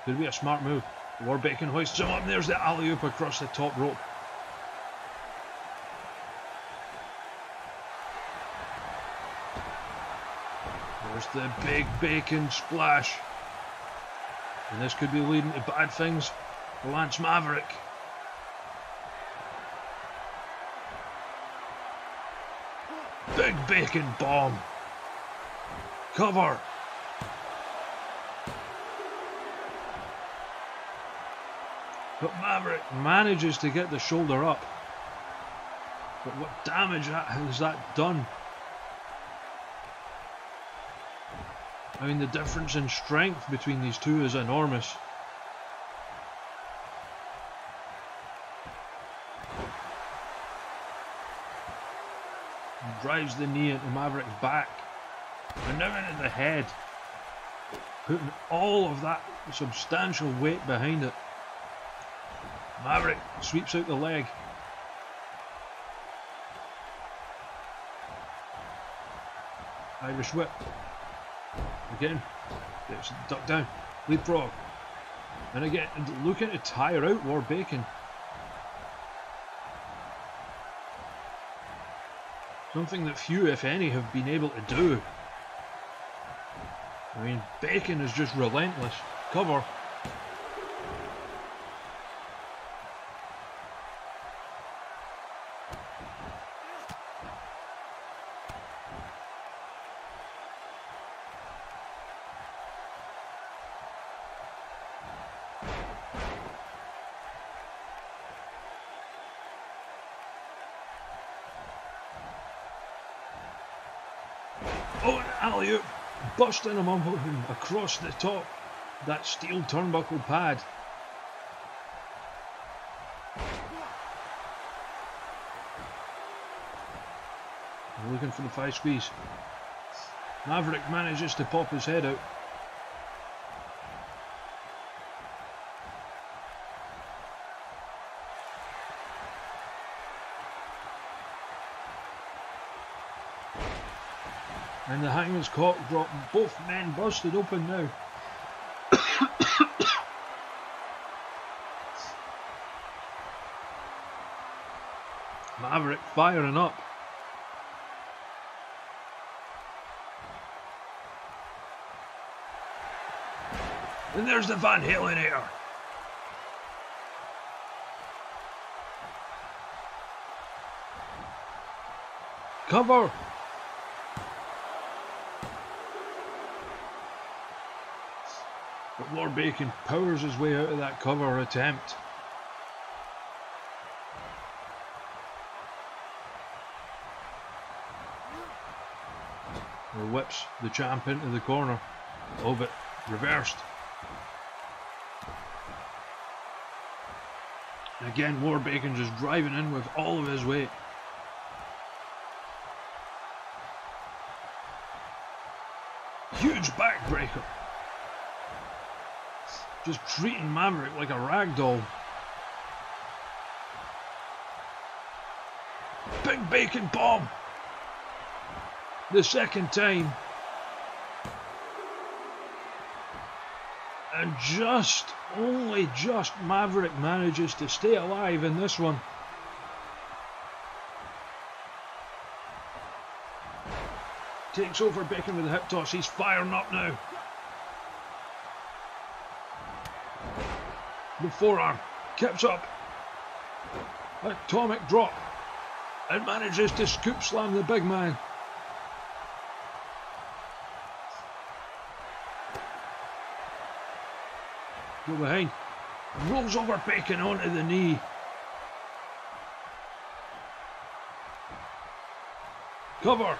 Could be a smart move. Warbacon hoists him up, and there's the alley-oop across the top rope. There's the big bacon splash. And this could be leading to bad things for Lance Maverick. Big bacon bomb. Cover. But Maverick manages to get the shoulder up. But what damage has that done? I mean, the difference in strength between these two is enormous. He drives the knee into Maverick's back. And now into the head. Putting all of that substantial weight behind it. Maverick sweeps out the leg. Irish whip. Again. Gets ducked down. Leapfrog. And again, looking to tire out Warbacon. Something that few, if any, have been able to do. I mean, Bacon is just relentless. Cover. Oh, an alley-oop, busting him up across the top, that steel turnbuckle pad. Looking for the 5 squeeze. Maverick manages to pop his head out. And the Hangman's cock drop, both men busted open now. Maverick firing up. And there's the Van Halen air. Cover. But Lord Bacon powers his way out of that cover attempt. He whips the champ into the corner. Oh, but reversed. And again, Lord Bacon just driving in with all of his weight. Huge backbreaker. Just treating Maverick like a rag doll. Big Bacon bomb. The second time. And only just Maverick manages to stay alive in this one. Takes over Bacon with a hip toss. He's firing up now. The forearm keeps up. Atomic drop. And manages to scoop slam the big man. Go behind. Rolls over Bacon onto the knee. Cover.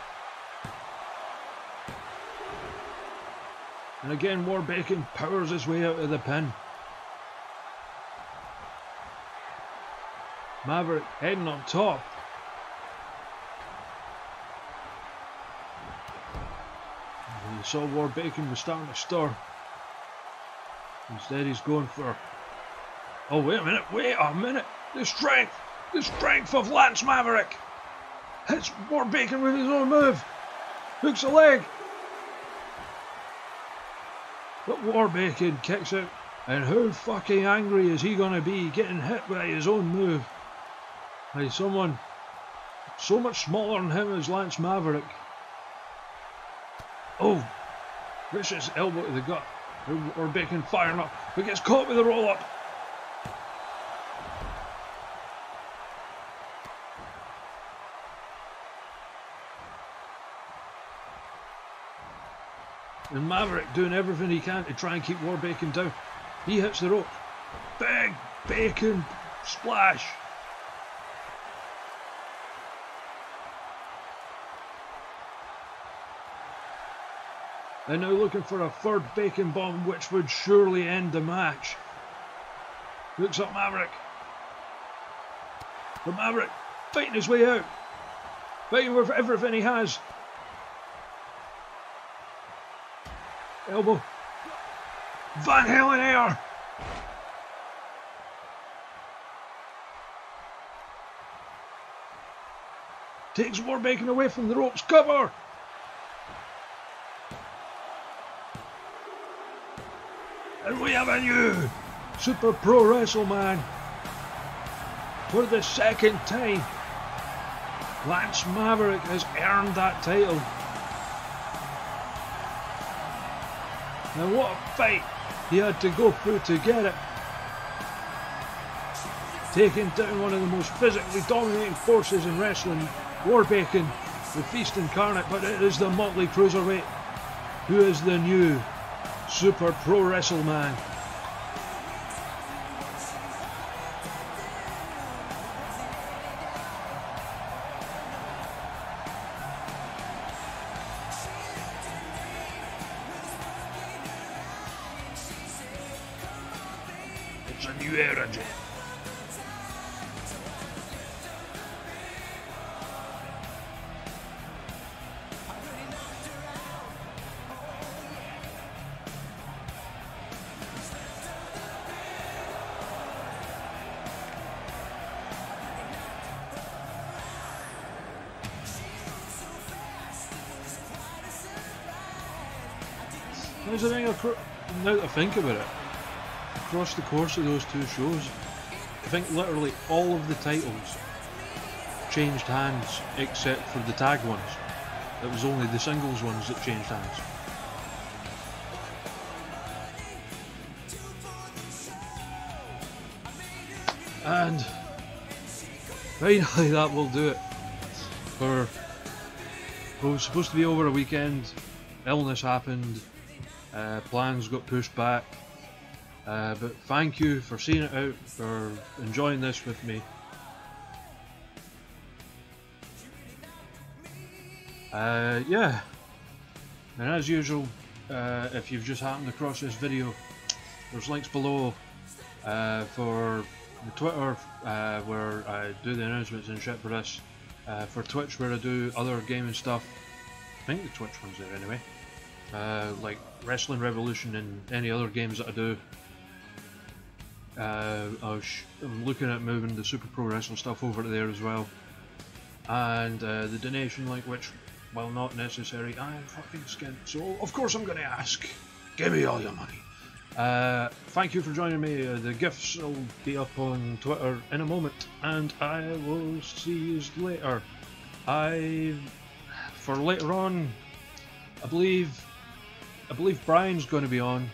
And again, Lord Bacon powers his way out of the pin. Maverick heading up top. You saw Lord Bacon was starting to stir. Instead he's going for... Oh, wait a minute. The strength of Lance Maverick. Hits Lord Bacon with his own move. Hooks a leg. But Lord Bacon kicks out. And how fucking angry is he going to be getting hit by his own move? By someone so much smaller than him as Lance Maverick. Oh, vicious elbow to the gut. Lord Bacon firing up, but gets caught with a roll up. And Maverick doing everything he can to try and keep Lord Bacon down. He hits the rope. Big Bacon splash. And now looking for a third Bacon bomb, which would surely end the match. Looks up Maverick. But Maverick fighting his way out. Fighting with everything he has. Elbow. Van Halen air. Takes Lord Bacon away from the ropes. Cover. And we have a new Super Pro Wrestle man. For the second time, Lance Maverick has earned that title. Now what a fight he had to go through to get it. Taking down one of the most physically dominating forces in wrestling, Lord Bacon, the Feast incarnate, but it is the Motley Cruiserweight who is the new Super Pro Wrestle man. It's a new era, Jim. There's the thing, now that I think about it, across the course of those two shows, I think literally all of the titles changed hands except for the tag ones. It was only the singles ones that changed hands. And finally that will do it. It was supposed to be over a weekend, illness happened, plans got pushed back, But thank you for seeing it out, for enjoying this with me. Yeah, and as usual, if you've just happened across this video, there's links below for the Twitter where I do the announcements and shit for this, for Twitch where I do other gaming stuff. I think the Twitch one's there anyway, like Wrestling Revolution and any other games that I do. I'm looking at moving the Super Pro Wrestle stuff over to there as well, and the donation link, which, while not necessary, I'm fucking skint, so of course I'm going to ask, give me all your money. Thank you for joining me. The gifts will be up on Twitter in a moment, and I will see you later. For later on, I believe Brian's going to be on,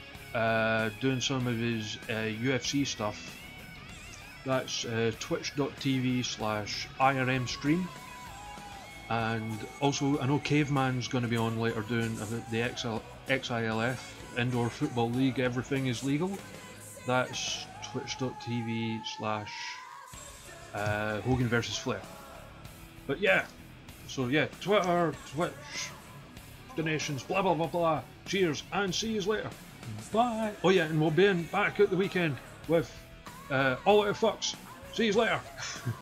doing some of his UFC stuff. That's twitch.tv/IRM stream. And also, I know Caveman's going to be on later doing the XILF, Indoor Football League, Everything is Legal. That's twitch.tv/Hogan vs Flair. But yeah, so yeah, Twitter, Twitch, donations, blah blah blah blah. Cheers, and see you later. Bye. Oh yeah, and we'll be back at the weekend with All Out Fucks. See you later.